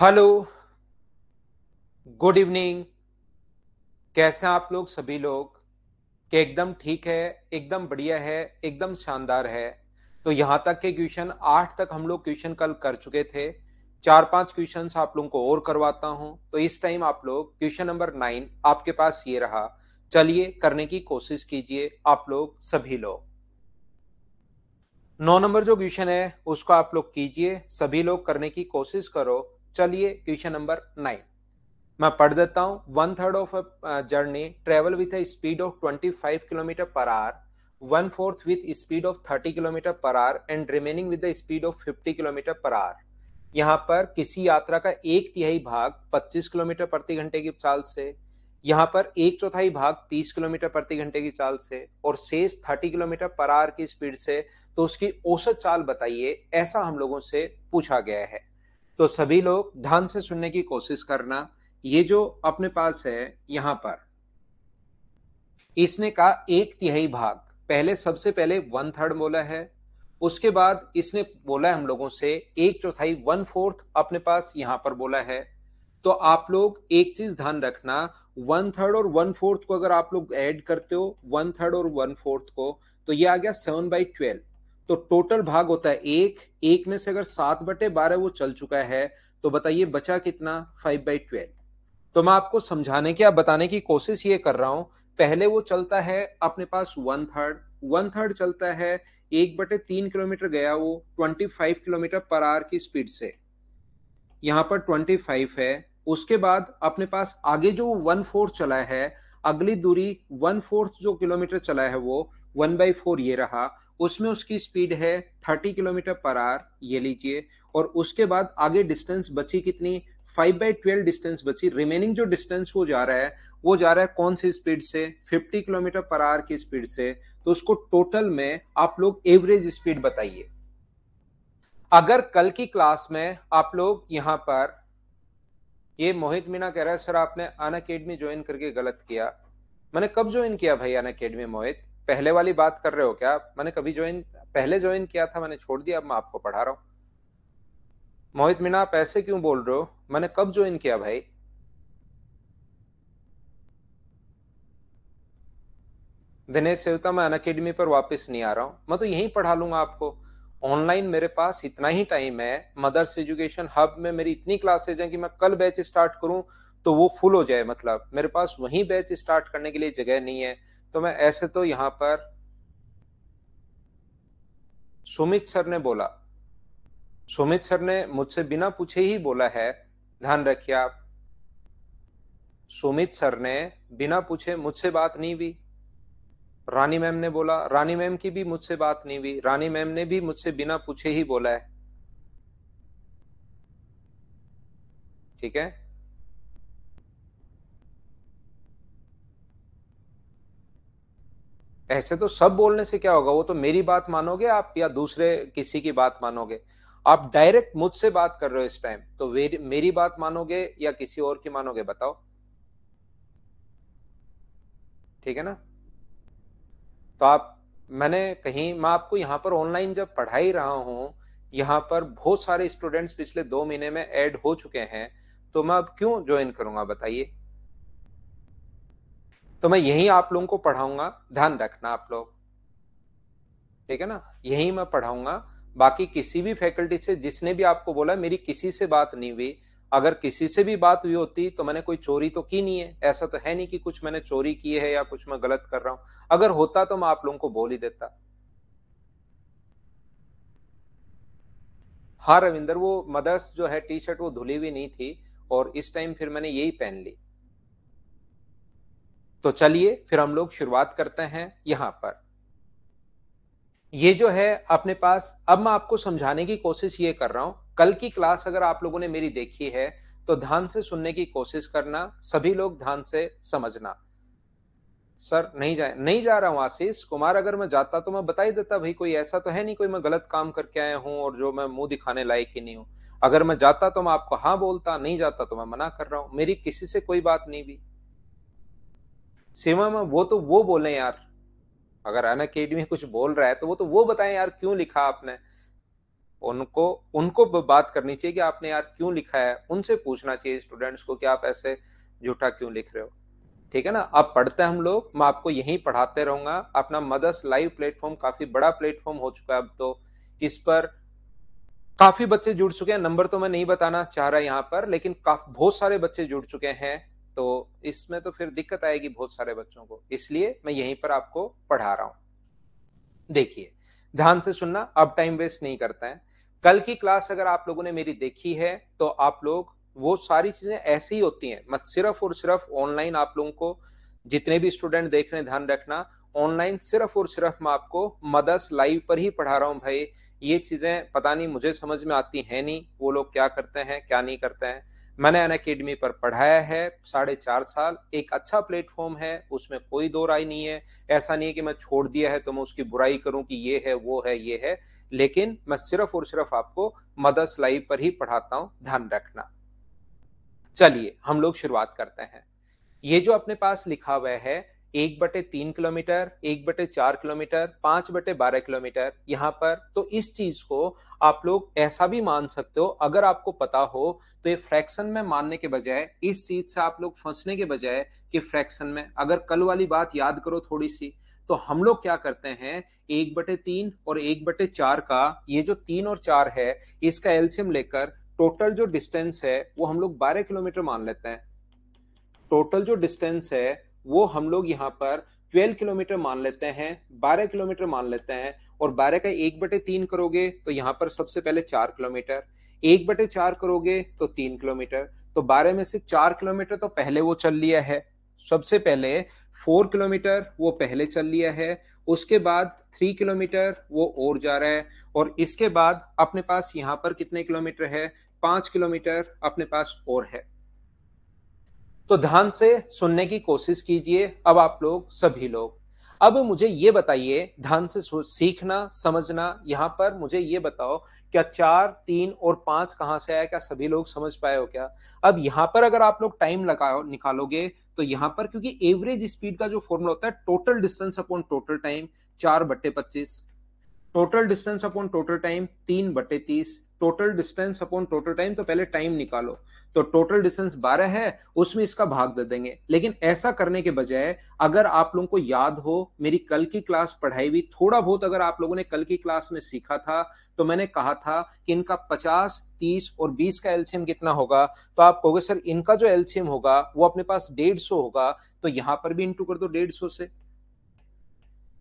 Hello, good evening. कैसे हैं आप लोग सभी लोग? कि एकदम ठीक है, एकदम बढ़िया है, एकदम शानदार है। तो यहाँ तक के क्वेश्चन 8 तक हम लोग क्वेश्चन कल कर चुके थे। 4-5 क्वेश्चंस आप लोगों को और करवाता हूँ। तो इस टाइम आप लोग क्वेश्चन नंबर 9 आपके पास ये रहा। चलिए करने की कोशिश कीजिए आप लोग सभी लोग। 9 नंबर जो क्वेश्चन है उसको आप लोग कीजिए, सभी लोग करने की कोशिश करो। चलिए क्वेश्चन नंबर 9 मैं पढ़ देता हूँ। One third of journey travel with a speed of 25 kilometre per our, one fourth with speed of 30 kilometre per our and remaining with the speed of 50 kilometre per our. यहाँ पर किसी यात्रा का एक तिहाई भाग 25 किलोमीटर प्रति घंटे की चाल से, यहाँ पर एक चौथाई भाग 30 किलोमीटर प्रति घंटे की चाल से और शेष 30 किलोमीटर पर आवर की स्पीड से, तो उसकी औसत चाल बताइए, ऐसा हम लोगों से पूछा गया है। तो सभी लोग ध्यान से सुनने की कोशिश करना। ये जो अपने पास है यहां पर इसने कहा एक तिहाई भाग, पहले सबसे पहले वन थर्ड बोला है, उसके बाद इसने बोला है हम लोगों से एक चौथाई वन फोर्थ अपने पास यहां पर बोला है। तो आप लोग एक चीज ध्यान रखना, वन थर्ड और वन फोर्थ को अगर आप लोग ऐड करते हो, वन थर्ड और वन फोर्थ को, तो ये आ गया 7/12। तो टोटल भाग होता है एक, एक में से अगर 7/12 वो चल चुका है, तो बताइए बचा कितना? 5/12। तो मैं आपको समझाने की या बताने की कोशिश ये कर रहा हूं। पहले वो चलता है अपने पास वन थर्ड, वन थर्ड चलता है 1/3 किलोमीटर गया वो 25 किलोमीटर पर आवर की स्पीड से, यहाँ पर 25 है। उसके बाद अपने पास आगे जो वन फोर्थ चला है, अगली दूरी वन फोर्थ जो किलोमीटर चला है वो 1/4 ये रहा, उसमें उसकी स्पीड है 30 किलोमीटर पर आवर, ये लीजिए। और उसके बाद आगे डिस्टेंस बची कितनी? 5/12 डिस्टेंस बची। रिमेनिंग जो डिस्टेंस वो जा रहा है, वो जा रहा है कौन सी स्पीड से? 50 किलोमीटर पर आवर की स्पीड से। तो उसको टोटल में आप लोग एवरेज स्पीड बताइए। अगर कल की क्लास में आप लोग यहां पर, ये मोहित मीना कह रहा है सर आपने अन अकेडमी ज्वाइन करके गलत किया। मैंने कब ज्वाइन किया भाई अन अकेडमी? मोहित, पहले वाली बात कर रहे हो क्या? मैंने कभी ज्वाइन, पहले ज्वाइन किया था, मैंने छोड़ दिया, अब मैं आपको पढ़ा रहा हूँ। मोहित मीना आप ऐसे क्यों बोल रहे हो? मैंने कब ज्वाइन किया भाई? दिनेश सेवता, मैं अन अकेडमी पर वापस नहीं आ रहा हूँ, मैं तो यहीं पढ़ा लूंगा आपको। ऑनलाइन मेरे पास इतना ही टाइम है, मदर्स एजुकेशन हब में मेरी इतनी क्लासेज हैं कि मैं कल बैच स्टार्ट करूं तो वो फुल हो जाए, मतलब मेरे पास वहीं बैच स्टार्ट करने के लिए जगह नहीं है। तो मैं ऐसे तो यहाँ पर, सुमित सर ने बोला, सुमित सर ने मुझसे बिना पूछे ही बोला है, ध्यान रखिए आप। सुमित सर ने बिना पूछे मुझसे बात नहीं हुई। रानी मैम ने बोला, रानी मैम की भी मुझसे बात नहीं हुई, रानी मैम ने भी मुझसे बिना पूछे ही बोला है। ठीक है, ऐसे तो सब बोलने से क्या होगा? वो तो मेरी बात मानोगे आप या दूसरे किसी की बात मानोगे? आप डायरेक्ट मुझसे बात कर रहे हो इस टाइम, तो मेरी बात मानोगे या किसी और की मानोगे बताओ? ठीक है ना? तो आप, मैंने कहीं, मैं आपको यहाँ पर ऑनलाइन जब पढ़ा ही रहा हूँ, यहाँ पर बहुत सारे स्टूडेंट्स पिछले 2 महीने में ऐड हो चुके हैं, तो मैं अब क्यों ज्वाइन करूंगा बताइए? तो मैं यही आप लोगों को पढ़ाऊंगा, ध्यान रखना आप लोग। ठीक है ना? यही मैं पढ़ाऊंगा। बाकी किसी भी फैकल्टी से जिसने भी आपको बोला मेरी किसी से बात नहीं हुई, अगर किसी से भी बात हुई होती तो मैंने कोई चोरी तो की नहीं है, ऐसा तो है नहीं कि कुछ मैंने चोरी की है या कुछ मैं गलत कर रहा हूं। अगर होता तो मैं आप लोगों को बोल ही देता। हाँ रविंदर, वो मदर्स जो है टी शर्ट वो धुली हुई नहीं थी, और इस टाइम फिर मैंने यही पहन ली। तो चलिए फिर हम लोग शुरुआत करते हैं यहां पर। ये जो है अपने पास, अब मैं आपको समझाने की कोशिश ये कर रहा हूं। कल की क्लास अगर आप लोगों ने मेरी देखी है तो ध्यान से सुनने की कोशिश करना, सभी लोग ध्यान से समझना। सर नहीं जाए, नहीं जा रहा हूं आशीष कुमार, अगर मैं जाता तो मैं बता ही देता भाई, कोई ऐसा तो है नहीं कोई मैं गलत काम करके आया हूं और जो मैं मुंह दिखाने लायक ही नहीं हूं। अगर मैं जाता तो मैं आपको हाँ बोलता, नहीं जाता तो मैं मना कर रहा हूं, मेरी किसी से कोई बात नहीं भी। सीमा में वो तो वो बोले यार, अगर अन अकेडमी कुछ बोल रहा है तो वो तो वो बताएं यार, क्यों लिखा आपने? उनको उनको बात करनी चाहिए कि आपने यार क्यों लिखा है, उनसे पूछना चाहिए स्टूडेंट्स को कि आप ऐसे झूठा क्यों लिख रहे हो। ठीक है ना। अब पढ़ते हैं हम लोग, मैं आपको यहीं पढ़ाते रहूंगा। अपना मदर्स लाइव प्लेटफॉर्म काफी बड़ा प्लेटफॉर्म हो चुका है अब तो, इस पर काफी बच्चे जुड़ चुके हैं। नंबर तो मैं नहीं बताना चाह रहा यहाँ पर, लेकिन बहुत सारे बच्चे जुड़ चुके हैं। तो इसमें तो फिर दिक्कत आएगी बहुत सारे बच्चों को, इसलिए मैं यहीं पर आपको पढ़ा रहा हूं। देखिए, ध्यान से सुनना, अब टाइम वेस्ट नहीं करते हैं। कल की क्लास अगर आप लोगों ने मेरी देखी है तो आप लोग, वो सारी चीजें ऐसी ही होती हैं। मैं सिर्फ और सिर्फ ऑनलाइन आप लोगों को, जितने भी स्टूडेंट देख रहे हैं ध्यान रखना, ऑनलाइन सिर्फ और सिर्फ मैं आपको मदर्स लाइव पर ही पढ़ा रहा हूं भाई। ये चीजें पता नहीं मुझे समझ में आती है नहीं, वो लोग क्या करते हैं क्या नहीं करते हैं। मैंने अनअकैडमी पर पढ़ाया है 4.5 साल, एक अच्छा प्लेटफॉर्म है, उसमें कोई दो राय नहीं है। ऐसा नहीं है कि मैं छोड़ दिया है तो मैं उसकी बुराई करूं कि ये है वो है ये है, लेकिन मैं सिर्फ और सिर्फ आपको मदर्स लाइव पर ही पढ़ाता हूं, ध्यान रखना। चलिए हम लोग शुरुआत करते हैं। ये जो अपने पास लिखा हुआ है 1/3 किलोमीटर, 1/4 किलोमीटर, 5/12 किलोमीटर, यहाँ पर तो इस चीज को आप लोग ऐसा भी मान सकते हो, अगर आपको पता हो तो ये फ्रैक्शन में मानने के बजाय, इस चीज से आप लोग फंसने के बजाय कि फ्रैक्शन में, अगर कल वाली बात याद करो थोड़ी सी, तो हम लोग क्या करते हैं 1/3 और 1/4 का, ये जो 3 और 4 है इसका एलसीएम लेकर टोटल जो डिस्टेंस है वो हम लोग 12 किलोमीटर मान लेते हैं। टोटल जो डिस्टेंस है वो हम लोग यहाँ पर 12 किलोमीटर मान लेते हैं, 12 किलोमीटर मान लेते हैं। और 12 का 1/3 करोगे तो यहाँ पर सबसे पहले 4 किलोमीटर, 1/4 करोगे तो 3 किलोमीटर। तो 12 में से 4 किलोमीटर तो पहले वो चल लिया है, सबसे पहले 4 किलोमीटर वो पहले चल लिया है, उसके बाद 3 किलोमीटर वो और जा रहा है, और इसके बाद अपने पास यहाँ पर कितने किलोमीटर है, 5 किलोमीटर अपने पास और है। तो ध्यान से सुनने की कोशिश कीजिए अब आप लोग सभी लोग। अब मुझे ये बताइए, ध्यान से सीखना समझना, यहां पर मुझे ये बताओ, क्या 4, 3 और 5 कहां से आया, क्या सभी लोग समझ पाए हो क्या? अब यहां पर अगर आप लोग टाइम लगाओ निकालोगे तो यहां पर, क्योंकि एवरेज स्पीड का जो फॉर्मूला होता है total distance upon total time, 4/25, total distance upon total time 3/30, total distance upon total time, तो पहले टाइम निकालो। तो टोटल डिस्टेंस 12 है, उसमें इसका भाग दे देंगे। लेकिन ऐसा करने के बजाय, अगर आप लोगों को याद हो मेरी कल की क्लास पढ़ाई हुई थोड़ा बहुत, अगर आप लोगों ने कल की क्लास में सीखा था, तो मैंने कहा था कि इनका 50, 30 और 20 का एलसीएम कितना होगा। तो आप कहोगे सर इनका जो एलसीएम होगा वो अपने पास 150 होगा, तो यहां पर भी इंटू कर दो 150 से।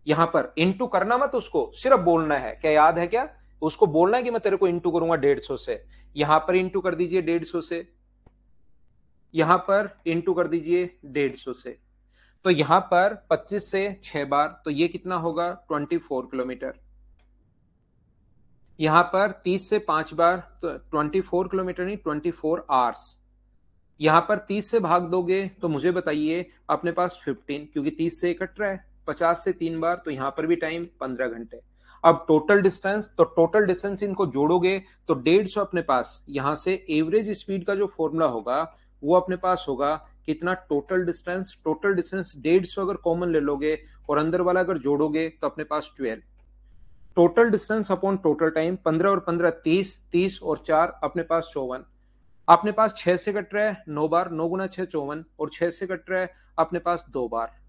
यहां पर इंटू करना मत, उसको सिर्फ बोलना है, क्या याद है क्या? उसको बोलना है कि मैं तेरे को इंटू करूंगा 150 से। यहां पर इंटू कर दीजिए 150 से, यहां पर इंटू कर दीजिए 150 से। तो यहां पर 25 से 6 बार, तो ये कितना होगा 24 किलोमीटर। यहां पर 30 से 5 बार, तो 24 किलोमीटर नहीं 24 आवर्स। यहां पर 30 से भाग दोगे तो मुझे बताइए अपने पास 15, क्योंकि 30 से कट रहा है, 50 से 3 बार, तो यहां पर भी टाइम 15 घंटे। अब टोटल डिस्टेंस, तो टोटल डिस्टेंस इनको जोड़ोगे तो 150 अपने पास, यहां से एवरेज स्पीड का जो फॉर्मूला होगा वो अपने पास होगा कितना, टोटल डिस्टेंस, टोटल डिस्टेंस 150 अगर कॉमन ले लोगे और अंदर वाला अगर जोड़ोगे तो अपने पास 12। Total distance upon total time, 15 और 15 30, 30 और 4 अपने पास 54। अपने पास 6 से कट रहा है 9 बार, 9 गुना 6 54, और 6 से कट रहा है अपने पास 2 बार।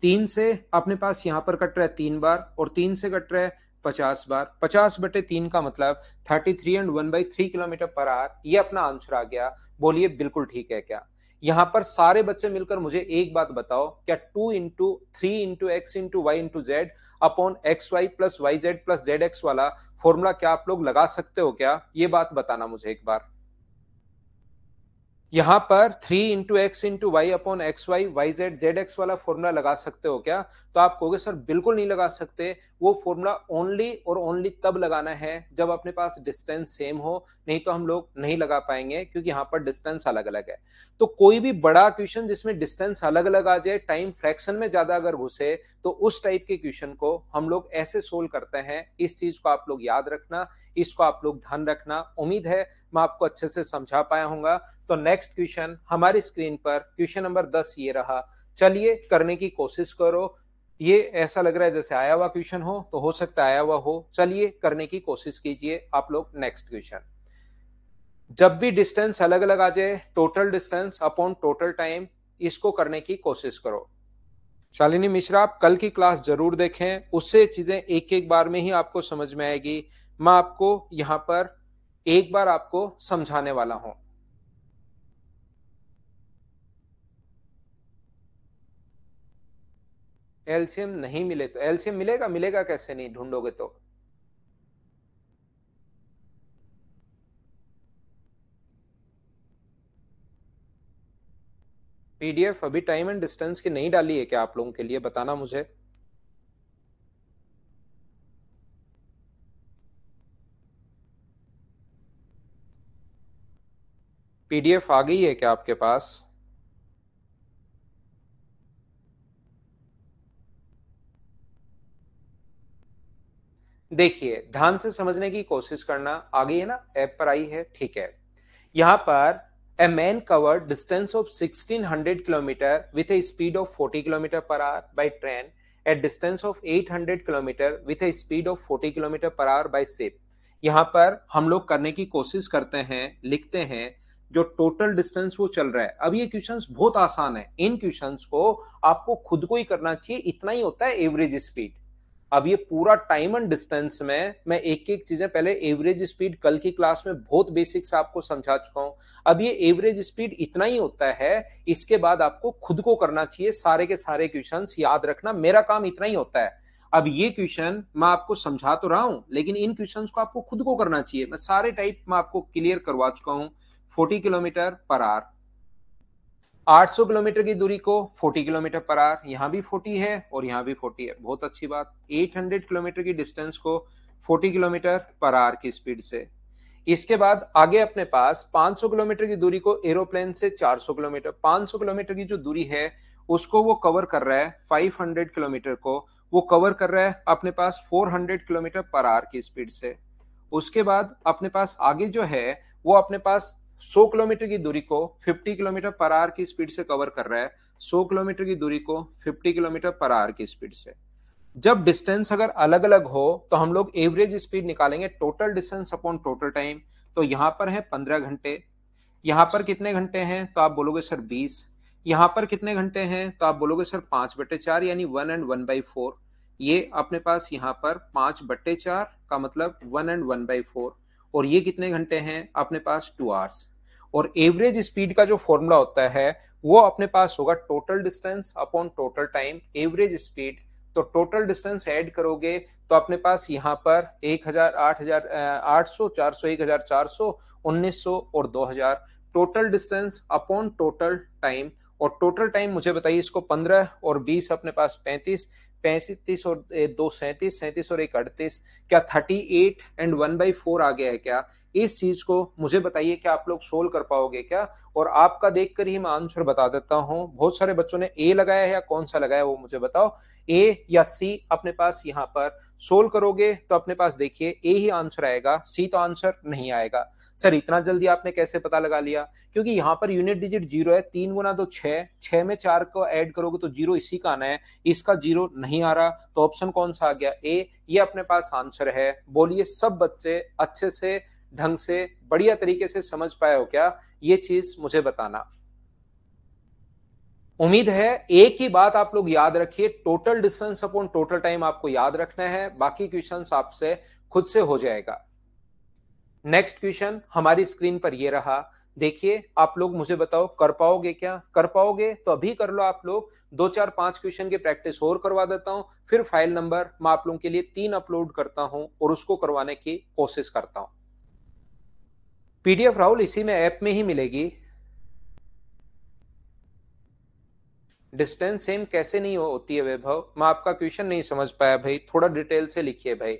3 से अपने पास यहां पर कट रहा है 3 बार, और 3 से कट रहा है 50 बार। 50/3 का मतलब 33 एंड 1/3 किलोमीटर पर आवर, ये अपना आंसर आ गया। बोलिए बिल्कुल ठीक है क्या? यहां पर सारे बच्चे मिलकर मुझे एक बात बताओ, क्या 2 × 3 × x × y × z upon xy+yz+zx वाला फॉर्मूला क्या आप लोग लगा सकते हो क्या? ये बात बताना मुझे एक बार। यहां पर 3 × x × y/x y/z/z x वाला फॉर्मूला लगा सकते हो क्या? तो आप कहोगे सर बिल्कुल नहीं लगा सकते। वो फॉर्मूला ओनली और ओनली तब लगाना है जब अपने पास डिस्टेंस सेम हो, नहीं तो हम लोग नहीं लगा पाएंगे, क्योंकि यहां पर डिस्टेंस अलग अलग है। तो कोई भी बड़ा क्वेश्चन जिसमें डिस्टेंस अलग अलग आ जाए, टाइम फ्रैक्शन में ज्यादा अगर घुसे, तो उस टाइप के क्वेश्चन को हम लोग ऐसे सोल्व करते हैं। इस चीज को आप लोग याद रखना, इसको आप लोग ध्यान रखना। उम्मीद है मैं आपको अच्छे से समझा पाया हूंगा। तो नेक्स्ट क्वेश्चन हमारी स्क्रीन पर क्वेश्चन नंबर 10 ये रहा। चलिए करने की कोशिश करो। ये ऐसा लग रहा है जैसे आया हुआ क्वेश्चन हो, तो हो सकता है आया हुआ हो। चलिए करने की कोशिश कीजिए आप लोग। नेक्स्ट क्वेश्चन, जब भी डिस्टेंस अलग अलग आ जाए, total distance upon total time, इसको करने की कोशिश करो। शालिनी मिश्रा, आप कल की क्लास जरूर देखें, उससे चीजें एक एक बार में ही आपको समझ में आएगी। मैं आपको यहां पर एक बार आपको समझाने वाला हूं। एलसीएम नहीं मिले तो एलसीएम मिलेगा, मिलेगा कैसे नहीं, ढूंढोगे तो। पीडीएफ अभी टाइम एंड डिस्टेंस की नहीं डाली है क्या आप लोगों के लिए, बताना मुझे। पीडीएफ आ गई है क्या आपके पास? देखिए ध्यान से समझने की कोशिश करना। आ गई है ना, ऐप पर आई है, ठीक है। यहां पर a man covered distance of 1600 kilometer with a speed of 40 kilometer per hour by train at distance of 800 kilometer with a speed of 40 kilometer per hour by ship। यहां पर हम लोग करने की कोशिश करते हैं, लिखते हैं जो टोटल डिस्टेंस वो चल रहा है। अब ये क्वेश्चंस बहुत आसान है, इन क्वेश्चंस को आपको खुद को ही करना चाहिए, इतना ही होता है एवरेज स्पीड। अब ये पूरा टाइम एंड डिस्टेंस में मैं एक एक चीजें, पहले एवरेज स्पीड कल की क्लास में बहुत बेसिक से आपको समझा चुका हूं। अब ये एवरेज स्पीड इतना ही होता है, इसके बाद आपको खुद को करना चाहिए सारे के सारे क्वेश्चंस। याद रखना मेरा काम इतना ही होता है। अब ये क्वेश्चन मैं आपको समझा तो रहा हूं, लेकिन इन क्वेश्चंस को आपको खुद को करना चाहिए। मैं सारे टाइप में आपको क्लियर करवा चुका हूं। 40 किलोमीटर पर आवर, 800 किलोमीटर की दूरी को 40 किलोमीटर पर आवर, यहां भी 40 है और यहां भी 40 है, बहुत अच्छी बात। 800 किलोमीटर की डिस्टेंस को 40 किलोमीटर पर आवर की स्पीड से। इसके बाद आगे अपने पास 500 किलोमीटर की दूरी को एरोप्लेन से 400 किलोमीटर, 500 किलोमीटर की जो दूरी है उसको वो कवर कर रहा है। 500 किलोमीटर को वो कवर कर रहा है अपने पास 400 किलोमीटर पर आवर की स्पीड से। उसके बाद अपने पास आगे जो है वो अपने पास 100 किलोमीटर की दूरी को 50 किलोमीटर पर आवर की स्पीड से कवर कर रहा है। 100 किलोमीटर की दूरी को 50 किलोमीटर पर आवर की स्पीड से। जब डिस्टेंस अगर अलग अलग हो तो हम लोग एवरेज स्पीड निकालेंगे, total distance upon total time. तो यहां पर है 15 घंटे, यहां पर कितने घंटे हैं तो आप बोलोगे सर 20। यहां पर कितने घंटे हैं तो आप बोलोगे सर 5/4, यानी 1 and 1/4। ये अपने पास यहां पर 5/4 का मतलब 1 and 1/4। और ये कितने घंटे हैं अपने पास 2 आवर्स। और एवरेज स्पीड का जो फॉर्मूला होता है वो अपने पास होगा total distance upon total time, average speed. तो टोटल डिस्टेंस ऐड करोगे तो अपने पास यहाँ पर 1000, 8000, 800, 400, 1400, 1900 और 2000। Total distance upon total time. और टोटल टाइम मुझे बताइए, इसको 15 और 20 अपने पास 35, 35 और 2 37, 37 और 1 38, क्या 38 and 1/4 आ गया है क्या? इस चीज को मुझे बताइए, क्या आप लोग सोल्व कर पाओगे क्या? और आपका देखकर ही मैं आंसर बता देता हूं। बहुत सारे बच्चों ने ए लगाया है, या कौन सा लगाया है वो मुझे बताओ। ए या सी अपने पास यहां पर सोल्व करोगे तो अपने पास देखिए ए ही आंसर आएगा, सी तो आंसर नहीं आएगा। सर इतना जल्दी आपने कैसे पता लगा लिया? क्योंकि यहां पर यूनिट डिजिट 0 है, 3 × 2 6, 6 में 4 को ऐड करोगे तो 0 इसी का आना है, इसका 0 नहीं आ रहा, तो ऑप्शन कौन सा आ गया? ए। ये अपने पास आंसर है। बोलिए सब बच्चे अच्छे से, ढंग से, बढ़िया तरीके से समझ पाए हो क्या? ये चीज मुझे बताना। उम्मीद है एक ही बात आप लोग याद रखिए, total distance upon total time आपको याद रखना है, बाकी क्वेश्चंस आपसे खुद से हो जाएगा। नेक्स्ट क्वेश्चन हमारी स्क्रीन पर ये रहा। देखिए आप लोग मुझे बताओ कर पाओगे क्या? कर पाओगे तो अभी कर लो आप लोग। 2 4 5 क्वेश्चन की प्रैक्टिस और करवा देता हूं, फिर फाइल नंबर मैं आप लोगों के लिए 3 अपलोड करता हूं और उसको करवाने की कोशिश करता हूं। पीडीएफ राहुल इसी में ऐप में ही मिलेगी। डिस्टेंस सेम कैसे नहीं होती है वैभव? मैं आपका क्वेश्चन नहीं समझ पाया भाई, थोड़ा डिटेल से लिखिए भाई।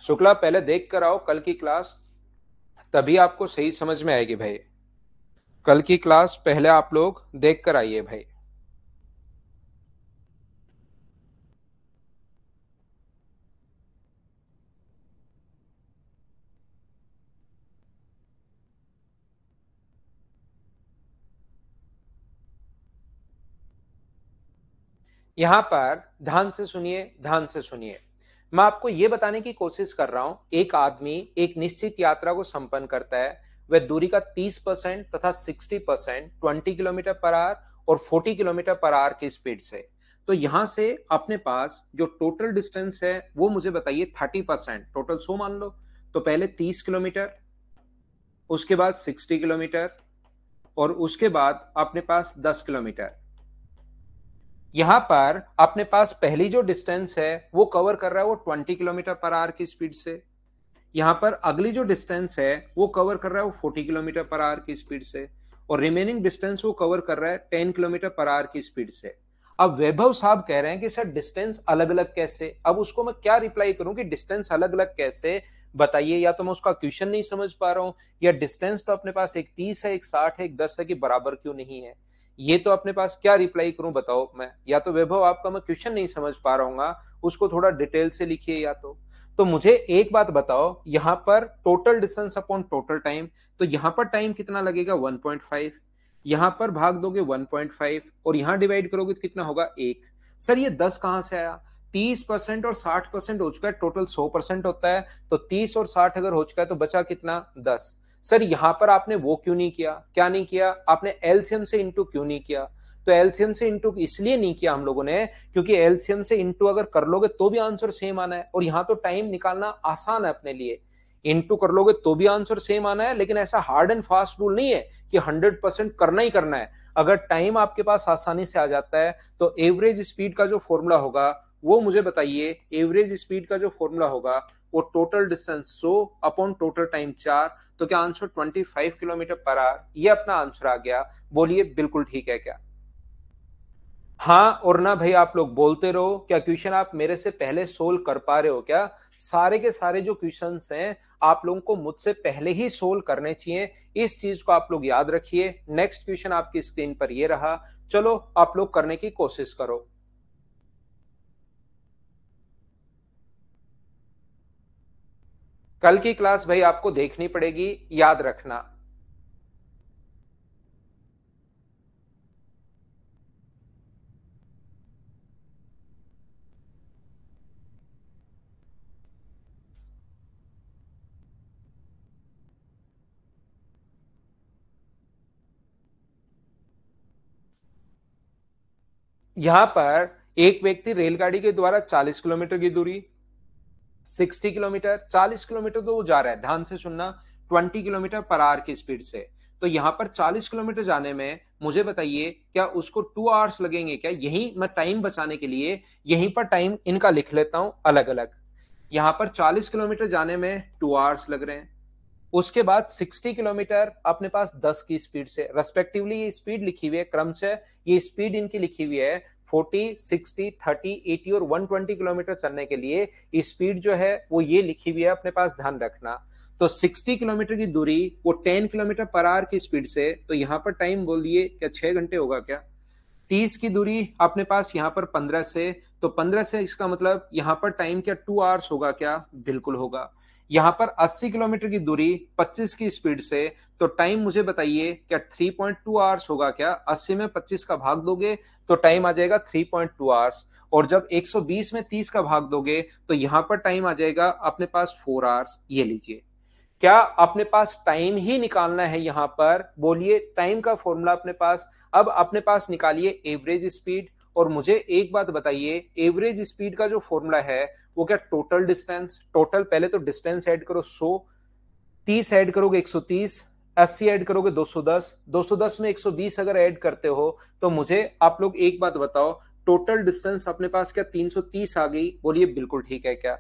शुक्ला पहले देख कर आओ कल की क्लास, तभी आपको सही समझ में आएगी भाई। कल की क्लास पहले आप लोग देख कर आइए भाई। यहां पर ध्यान से सुनिए, ध्यान से सुनिए। मैं आपको यह बताने की कोशिश कर रहा हूं, एक आदमी एक निश्चित यात्रा को संपन्न करता है, वह दूरी का 30% तथा 60% 20 किलोमीटर पर आवर और 40 किलोमीटर पर आवर की स्पीड से। तो यहां से अपने पास जो टोटल डिस्टेंस है वो मुझे बताइए 30%, टोटल 100 मान लो। तो पहले 30 किलोमीटर, उसके बाद 60 किलोमीटर और उसके बाद अपने पास 10 किलोमीटर। यहां पर अपने पास पहली जो डिस्टेंस है वो कवर कर रहा है वो 20 किलोमीटर पर आवर की स्पीड से। यहां पर अगली जो डिस्टेंस है वो कवर कर रहा है वो 40 किलोमीटर पर आवर की स्पीड से, और रिमेनिंग डिस्टेंस वो कवर कर रहा है 10 किलोमीटर पर आवर की स्पीड से। अब वैभव साहब कह रहे हैं कि सर डिस्टेंस अलग अलग कैसे। अब उसको मैं क्या रिप्लाई करूं कि डिस्टेंस अलग अलग कैसे, बताइए। या तो मैं उसका क्वेश्चन नहीं समझ पा रहा हूं, या डिस्टेंस तो अपने पास एक 30 है, एक 60 है, एक 10 है, कि बराबर क्यों नहीं है। ये तो अपने पास क्या रिप्लाई करूं बताओ मैं। या तो वैभव आपका मैं क्वेश्चन नहीं समझ पा रहा हूँ, उसको थोड़ा डिटेल से लिखिए। या तो मुझे एक बात बताओ, यहां पर total distance upon total time, तो यहां पर टाइम कितना लगेगा 1.5, यहां पर भाग दोगे 1.5 और यहां डिवाइड करोगे तो कितना होगा 1। सर ये 10 कहां से आया? 30% और 60% हो चुका है, टोटल 100% होता है, तो 30 और 60 अगर हो चुका है तो बचा कितना 10। सर यहां पर आपने वो क्यों नहीं किया, क्या नहीं किया आपने, एलसीएम से इंटू क्यों नहीं किया? तो एलसीएम से इंटू इसलिए नहीं किया हम लोगों ने क्योंकि एलसीएम से इंटू अगर कर लोगे तो भी आंसर सेम आना है, और यहां तो टाइम निकालना आसान है अपने लिए। इंटू कर लोगे तो भी आंसर सेम आना है, लेकिन ऐसा हार्ड एंड फास्ट रूल नहीं है कि 100% करना ही करना है। अगर टाइम आपके पास आसानी से आ जाता है तो एवरेज स्पीड का जो फॉर्मूला होगा वो मुझे बताइए। एवरेज स्पीड का जो फॉर्मूला होगा वो total distance 100 upon total time 4, तो क्या आंसर 25 किलोमीटर पर आवर, ये अपना आंसर आ गया। बोलिए बिल्कुल ठीक है क्या? हाँ और ना भाई आप लोग बोलते रहो। क्या क्वेश्चन आप मेरे से पहले सोल्व कर पा रहे हो क्या? सारे के सारे जो क्वेश्चंस हैं आप लोगों को मुझसे पहले ही सोल्व करने चाहिए, इस चीज को आप लोग याद रखिए। नेक्स्ट क्वेश्चन आपकी स्क्रीन पर ये रहा, चलो आप लोग करने की कोशिश करो। कल की क्लास भाई आपको देखनी पड़ेगी, याद रखना। यहां पर एक व्यक्ति रेलगाड़ी के द्वारा 40 किलोमीटर की दूरी, 60 किलोमीटर, 40 किलोमीटर तो वो जा रहा है, ध्यान से सुनना, 20 किलोमीटर पर आवर की स्पीड से। तो यहां पर 40 किलोमीटर जाने में मुझे बताइए क्या उसको 2 आवर्स लगेंगे क्या? यही मैं टाइम बचाने के लिए यहीं पर टाइम इनका लिख लेता हूं अलग अलग। यहां पर 40 किलोमीटर जाने में 2 आवर्स लग रहे हैं। उसके बाद 60 किलोमीटर अपने पास 10 की स्पीड से, रेस्पेक्टिवली ये स्पीड लिखी हुई है क्रम से, ये स्पीड इनकी लिखी हुई है 40, 60, 30, 80 और 120 किलोमीटर चलने के लिए स्पीड जो है वो ये लिखी हुई है, अपने पास ध्यान रखना। तो 60 किलोमीटर की दूरी वो 10 किलोमीटर पर आवर की स्पीड से, तो यहां पर टाइम बोलिए क्या 6 घंटे होगा क्या? 30 की दूरी अपने पास यहां पर 15 से, तो 15 से इसका मतलब यहां पर टाइम क्या 2 आवर्स होगा क्या? बिल्कुल होगा। यहां पर 80 किलोमीटर की दूरी 25 की स्पीड से, तो टाइम मुझे बताइए क्या 3.2 आवर्स होगा क्या? 80 में 25 का भाग दोगे तो टाइम आ जाएगा 3.2 आवर्स, और जब 120 में 30 का भाग दोगे तो यहां पर टाइम आ जाएगा अपने पास 4 आवर्स। ये लीजिए। क्या अपने पास टाइम ही निकालना है यहां पर? बोलिए टाइम का फॉर्मूला अपने पास। अब अपने पास निकालिए एवरेज स्पीड, और मुझे एक बात बताइए, एवरेज स्पीड का जो फॉर्मूला है वो क्या टोटल डिस्टेंस, टोटल पहले तो डिस्टेंस ऐड करो 100, 30 ऐड करोगे 130, 80 ऐड करोगे 210, 210 में 120 अगर ऐड करते हो तो मुझे आप लोग एक बात बताओ, टोटल डिस्टेंस अपने पास क्या 330 आ गई? बोलिए बिल्कुल ठीक है क्या?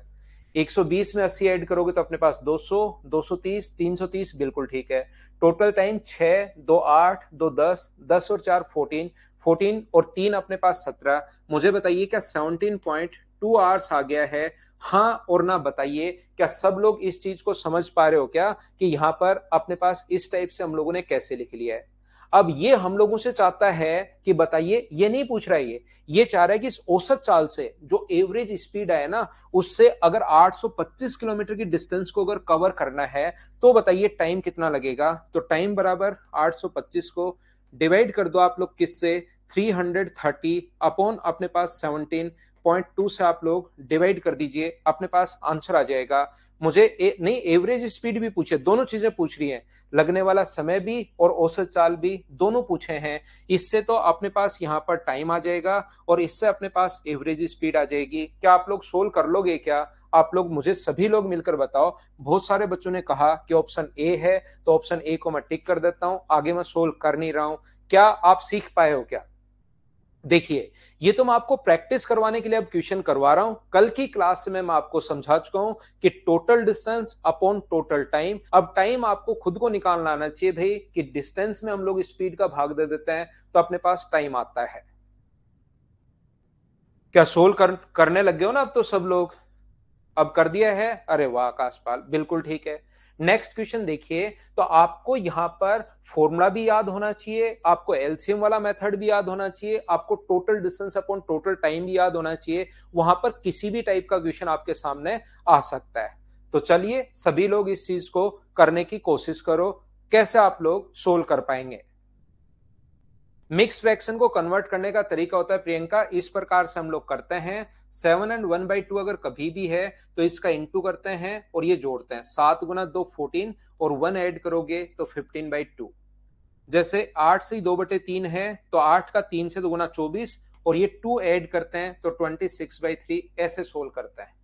120 में 80 ऐड करोगे तो अपने पास 200, 230, 330, बिल्कुल ठीक है। टोटल टाइम 6, 2 8, 2 10, 10 और 4 14, 14 और 3 अपने पास 17। मुझे बताइए क्या 17.2 आवर्स आ गया है? हाँ और ना बताइए। क्या सब लोग इस चीज को समझ पा रहे हो क्या कि यहां पर अपने पास इस टाइप से हम लोगों ने कैसे लिख लिया है? अब ये हम लोगों से चाहता है कि बताइए, ये नहीं पूछ रहा है, ये चाह रहा है कि इस औसत चाल से जो एवरेज स्पीड है ना, उससे अगर 825 किलोमीटर की डिस्टेंस को अगर कवर करना है तो बताइए टाइम कितना लगेगा? तो टाइम बराबर 825 को डिवाइड कर दो आप लोग किससे? 330 अपॉन अपने पास 17.2 से आप लोग डिवाइड कर दीजिए, अपने पास आंसर आ जाएगा। मुझे नहीं, एवरेज स्पीड भी पूछे, दोनों चीजें पूछ रही हैं, लगने वाला समय भी और औसत चाल भी दोनों पूछे हैं। इससे तो अपने पास यहाँ पर टाइम आ जाएगा और इससे अपने पास एवरेज स्पीड आ जाएगी। क्या आप लोग सोल्व कर लोगे क्या? आप लोग मुझे सभी लोग मिलकर बताओ। बहुत सारे बच्चों ने कहा कि ऑप्शन ए है, तो ऑप्शन ए को मैं टिक कर देता हूं, आगे मैं सोल्व कर नहीं रहा हूं। क्या आप सीख पाए हो क्या? देखिए, ये तो मैं आपको प्रैक्टिस करवाने के लिए अब क्वेश्चन करवा रहा हूं। कल की क्लास में मैं आपको समझा चुका हूं कि total distance upon total time. अब टाइम आपको खुद को निकालना आना चाहिए भाई, कि डिस्टेंस में हम लोग स्पीड का भाग दे देते हैं तो अपने पास टाइम आता है। क्या करने लग गए हो ना अब तो सब लोग? अब कर दिया है? अरे वाह आकाशपाल, बिल्कुल ठीक है। नेक्स्ट क्वेश्चन देखिए, तो आपको यहां पर फॉर्मूला भी याद होना चाहिए, आपको एलसीएम वाला मेथड भी याद होना चाहिए, आपको total distance upon total time भी याद होना चाहिए। वहां पर किसी भी टाइप का क्वेश्चन आपके सामने आ सकता है। तो चलिए सभी लोग इस चीज को करने की कोशिश करो, कैसे आप लोग सोल्व कर पाएंगे। मिक्स फ्रैक्शन को कन्वर्ट करने का तरीका होता है प्रियंका, इस प्रकार से हम लोग करते हैं। 7 एंड 1/2 अगर कभी भी है तो इसका इंटू करते हैं और ये जोड़ते हैं। 7 गुना 2 14 और 1 ऐड करोगे तो 15/2। जैसे 8 से 2/3 है तो 8 का 3 से 2 गुना 24 और ये 2 ऐड करते हैं तो 26/3। ऐसे सोल्व करते हैं।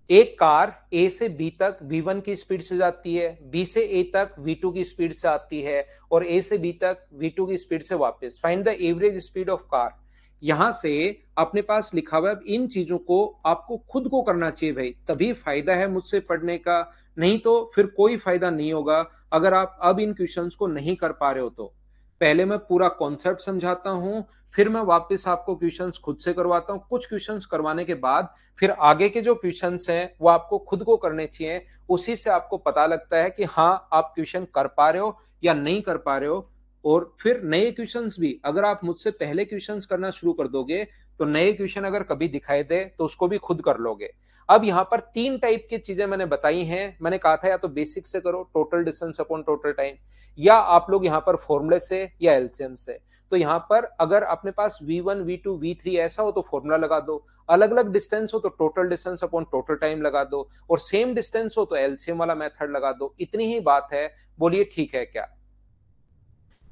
एक कार ए से बी तक v1 की स्पीड से जाती है, बी से ए तक v2 की स्पीड से आती है और ए से बी तक v2 की स्पीड से वापस। Find the average speed of car. यहां से अपने पास लिखा हुआ है, इन चीजों को आपको खुद को करना चाहिए भाई, तभी फायदा है मुझसे पढ़ने का, नहीं तो फिर कोई फायदा नहीं होगा अगर आप अब इन क्वेश्चंस को नहीं कर पा रहे हो तो। पहले मैं पूरा कॉन्सेप्ट समझाता हूं, फिर मैं वापस आपको क्वेश्चंस खुद से करवाता हूं। कुछ क्वेश्चंस करवाने के बाद फिर आगे के जो क्वेश्चंस हैं वो आपको खुद को करने चाहिए। उसी से आपको पता लगता है कि हाँ आप क्वेश्चन कर पा रहे हो या नहीं कर पा रहे हो। और फिर नए क्वेश्चंस भी अगर आप मुझसे पहले क्वेश्चंस करना शुरू कर दोगे तो नए क्वेश्चन अगर कभी दिखाई दे तो उसको भी खुद कर लोगे। अब यहाँ पर 3 टाइप की चीजें मैंने बताई हैं। मैंने कहा था या तो बेसिक से करो, total distance upon total time, या आप लोग यहाँ पर फॉर्मूले से या एलसीएम से। तो यहाँ पर अगर अपने पास v1 v2 v3 ऐसा हो तो फॉर्मूला लगा दो, अलग अलग डिस्टेंस हो तो total distance upon total time लगा दो, और सेम डिस्टेंस हो तो एलसीएम वाला मेथड लगा दो। इतनी ही बात है, बोलिए ठीक है क्या?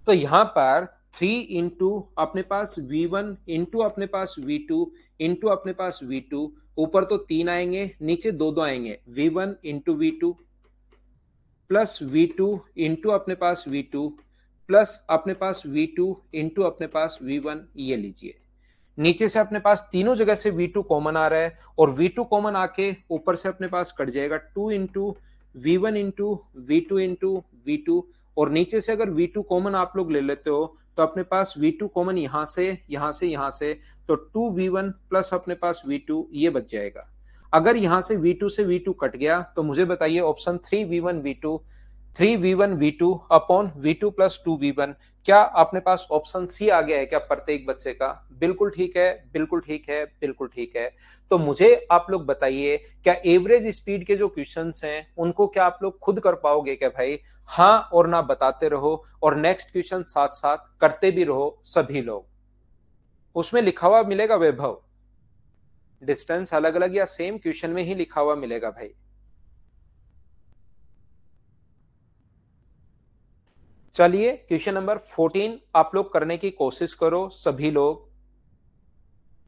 तो यहां पर 3 इंटू अपने पास v1 इंटू अपने पास v2 इंटू अपने पास v2, ऊपर तो 3 आएंगे, नीचे 2 आएंगे, v1 into v2 plus v2 into अपने पास v2 प्लस अपने पास v2 इंटू अपने पास v1। ये लीजिए, नीचे से अपने पास तीनों जगह से v2 कॉमन आ रहा है और v2 कॉमन आके ऊपर से अपने पास कट जाएगा 2 into v1 into v2 into v2। और नीचे से अगर v2 कॉमन आप लोग ले लेते हो तो अपने पास v2 कॉमन यहां से यहां से यहां से, तो 2v1 प्लस अपने पास v2 ये बच जाएगा। अगर यहां से v2 से v2 कट गया तो मुझे बताइए option 3v1 v2 upon v2 plus 2v1, क्या अपने पास ऑप्शन सी आ गया है क्या प्रत्येक बच्चे का? बिल्कुल ठीक है, बिल्कुल ठीक है, बिल्कुल ठीक है। तो मुझे आप लोग बताइए, क्या एवरेज स्पीड के जो क्वेश्चंस हैं उनको क्या आप लोग खुद कर पाओगे क्या भाई? हाँ और ना बताते रहो और नेक्स्ट क्वेश्चन साथ साथ करते भी रहो सभी लोग। उसमें लिखा हुआ मिलेगा वैभव, डिस्टेंस अलग अलग या सेम क्वेश्चन में ही लिखा हुआ मिलेगा भाई। चलिए क्वेश्चन नंबर 14 आप लोग करने की कोशिश करो सभी लोग,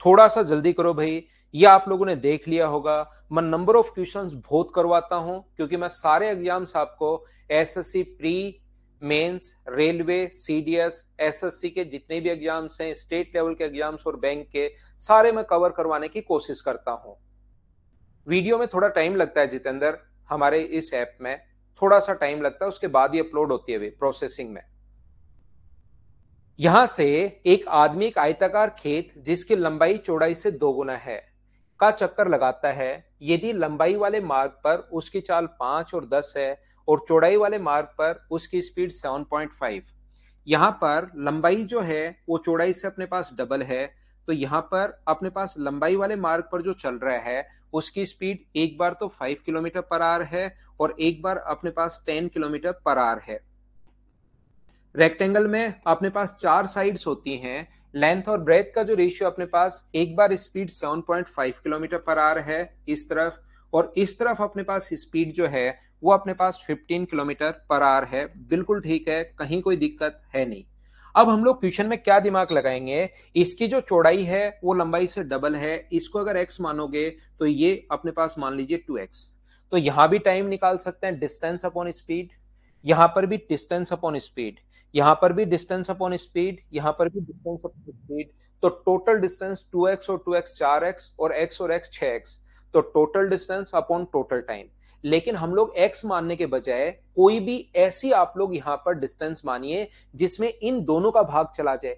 थोड़ा सा जल्दी करो भाई। ये आप लोगों ने देख लिया होगा, मैं नंबर ऑफ क्वेश्चंस बहुत करवाता हूं क्योंकि मैं सारे एग्जाम्स आपको SSC pre, mains, railway, CDS, SSC के जितने भी एग्जाम्स हैं, स्टेट लेवल के एग्जाम्स और बैंक के, सारे मैं कवर करवाने की कोशिश करता हूं। वीडियो में थोड़ा टाइम लगता है जितेंद्र, हमारे इस ऐप में थोड़ा सा टाइम लगता है, उसके बाद ही अपलोड होती है प्रोसेसिंग में। यहां से एक आदमी एक आयताकार खेत जिसकी लंबाई चौड़ाई से 2 गुना है का चक्कर लगाता है। यदि लंबाई वाले मार्ग पर उसकी चाल 5 और 10 है और चौड़ाई वाले मार्ग पर उसकी स्पीड 7.5। यहां पर लंबाई जो है वो चौड़ाई से अपने पास डबल है, तो यहां पर अपने पास लंबाई वाले मार्ग पर जो चल रहा है उसकी स्पीड एक बार तो 5 किलोमीटर पर आवर है और एक बार अपने पास 10 किलोमीटर पर आवर है। रेक्टेंगल में अपने पास 4 साइड्स होती हैं। लेंथ और ब्रेथ का जो रेशियो अपने पास, एक बार स्पीड 7.5 किलोमीटर पर आवर है इस तरफ, और इस तरफ अपने पास स्पीड जो है वो अपने पास 15 किलोमीटर पर आवर है। बिल्कुल ठीक है, कहीं कोई दिक्कत है नहीं। अब हम लोग क्वेश्चन में क्या दिमाग लगाएंगे, इसकी जो चौड़ाई है वो लंबाई से डबल है, इसको अगर x मानोगे तो ये अपने पास मान लीजिए 2x। तो यहां भी टाइम निकाल सकते हैं, डिस्टेंस अपॉन स्पीड, यहां पर भी डिस्टेंस अपॉन स्पीड, यहां पर भी डिस्टेंस अपॉन स्पीड, यहां पर भी डिस्टेंस अपॉन स्पीड। तो टोटल डिस्टेंस 2x और 2x 4x और x और x 6x। तो total distance upon total time. लेकिन हम लोग x मानने के बजाय कोई भी ऐसी आप लोग यहां पर डिस्टेंस मानिए जिसमें इन दोनों का भाग चला जाए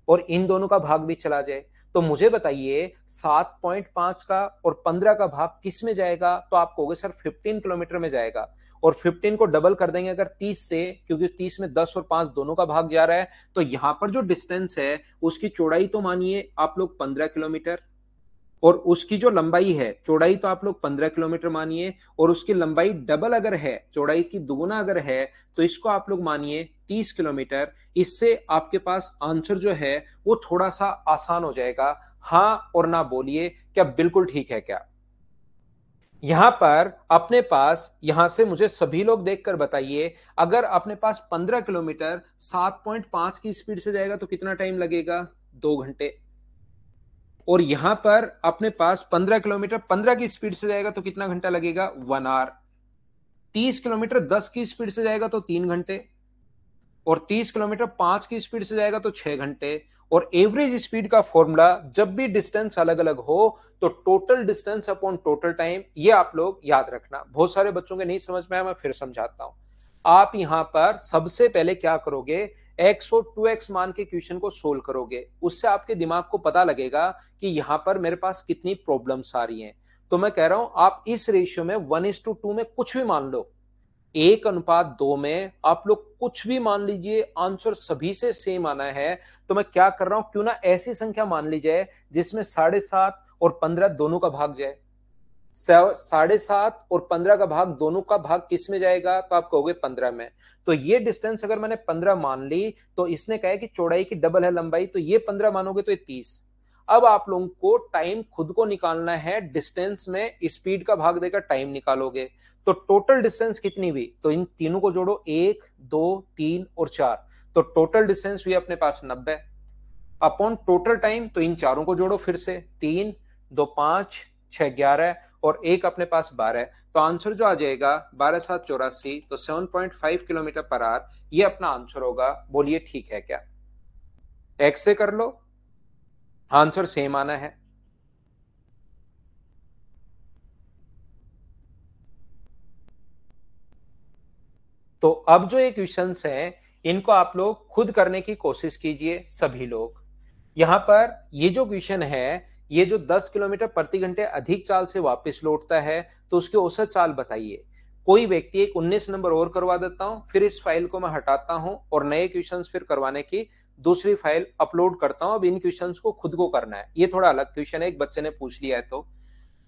और इन दोनों का भाग भी चला जाए। तो मुझे बताइए 7.5 का और 15 का भाग किस में जाएगा, तो आप कहोगे सर 15 किलोमीटर में जाएगा। और 15 को डबल कर देंगे अगर 30 से, क्योंकि 30 में 10 और 5 दोनों का भाग जा रहा है, तो यहां पर जो डिस्टेंस है उसकी चौड़ाई तो मानिए आप लोग 15 किलोमीटर, और उसकी जो लंबाई है, चौड़ाई तो आप लोग 15 किलोमीटर मानिए, और उसकी लंबाई डबल अगर है, चौड़ाई की दुगुना अगर है, तो इसको आप लोग मानिए 30 किलोमीटर। इससे आपके पास आंसर जो है वो थोड़ा सा आसान हो जाएगा। हां और ना बोलिए, क्या बिल्कुल ठीक है क्या? यहां पर अपने पास, यहां से मुझे सभी लोग देखकर बताइए, अगर अपने पास 15 किलोमीटर 7.5 की स्पीड से जाएगा तो कितना टाइम लगेगा? 2 घंटे। और यहां पर अपने पास 15 किलोमीटर 15 की स्पीड से जाएगा तो कितना घंटा लगेगा? 1 आवर। 30 किलोमीटर 10 की स्पीड से जाएगा तो 3 घंटे, और 30 किलोमीटर 5 की स्पीड से जाएगा तो 6 घंटे। और एवरेज स्पीड का फॉर्मूला जब भी डिस्टेंस अलग अलग हो तो total distance upon total time, ये आप लोग याद रखना। बहुत सारे बच्चों के नहीं समझ में आया, मैं फिर समझाता हूं। आप यहां पर सबसे पहले क्या करोगे, x और 2x मान के क्वेश्चन को सोल्व करोगे, उससे आपके दिमाग को पता लगेगा कि यहां पर मेरे पास कितनी प्रॉब्लम्स आ रही हैं। तो मैं कह रहा हूं आप इस रेशियो में 1:2 में कुछ भी मान लो, 1:2 में आप लोग कुछ भी मान लीजिए, आंसर सभी से सेम आना है। तो मैं क्या कर रहा हूं, क्यों ना ऐसी संख्या मान ली जाए जिसमें 7.5 और 15 दोनों का भाग जाए। 7.5 और 15 का भाग, दोनों का भाग किस में जाएगा, तो आप कहोगे 15 में। तो ये डिस्टेंस अगर मैंने 15 मान ली, तो इसने कहा कि चौड़ाई की डबल है लंबाई, तो ये 15 मानोगे तो ये 30। अब आप लोगों को टाइम खुद को निकालना है, डिस्टेंस में स्पीड का भाग देकर टाइम निकालोगे। तो टोटल डिस्टेंस कितनी हुई, तो इन तीनों को जोड़ो, 1 2 3 और 4, तो टोटल डिस्टेंस हुई अपने पास 90 अपॉन टोटल टाइम। तो इन चारों को जोड़ो फिर से, 3 2 5 6 11 और एक अपने पास 12। तो आंसर जो आ जाएगा 12×7 = 84, तो 7.5 किलोमीटर पर आवर, ये अपना आंसर होगा। बोलिए ठीक है क्या? एक्स से कर लो, आंसर सेम आना है। तो अब जो ये क्वेश्चंस हैं, इनको आप लोग खुद करने की कोशिश कीजिए सभी लोग। यहां पर ये जो क्वेश्चन है, ये जो 10 किलोमीटर प्रति घंटे अधिक चाल से वापस लौटता है, तो उसकी औसत चाल बताइए। कोई व्यक्ति, एक 19 नंबर और करवा देता हूं, फिर इस फाइल को मैं हटाता हूं और नए क्वेश्चंस फिर करवाने की दूसरी फाइल अपलोड करता हूं। अब इन क्वेश्चंस को खुद को करना है, ये थोड़ा अलग क्वेश्चन है, एक बच्चे ने पूछ लिया है। तो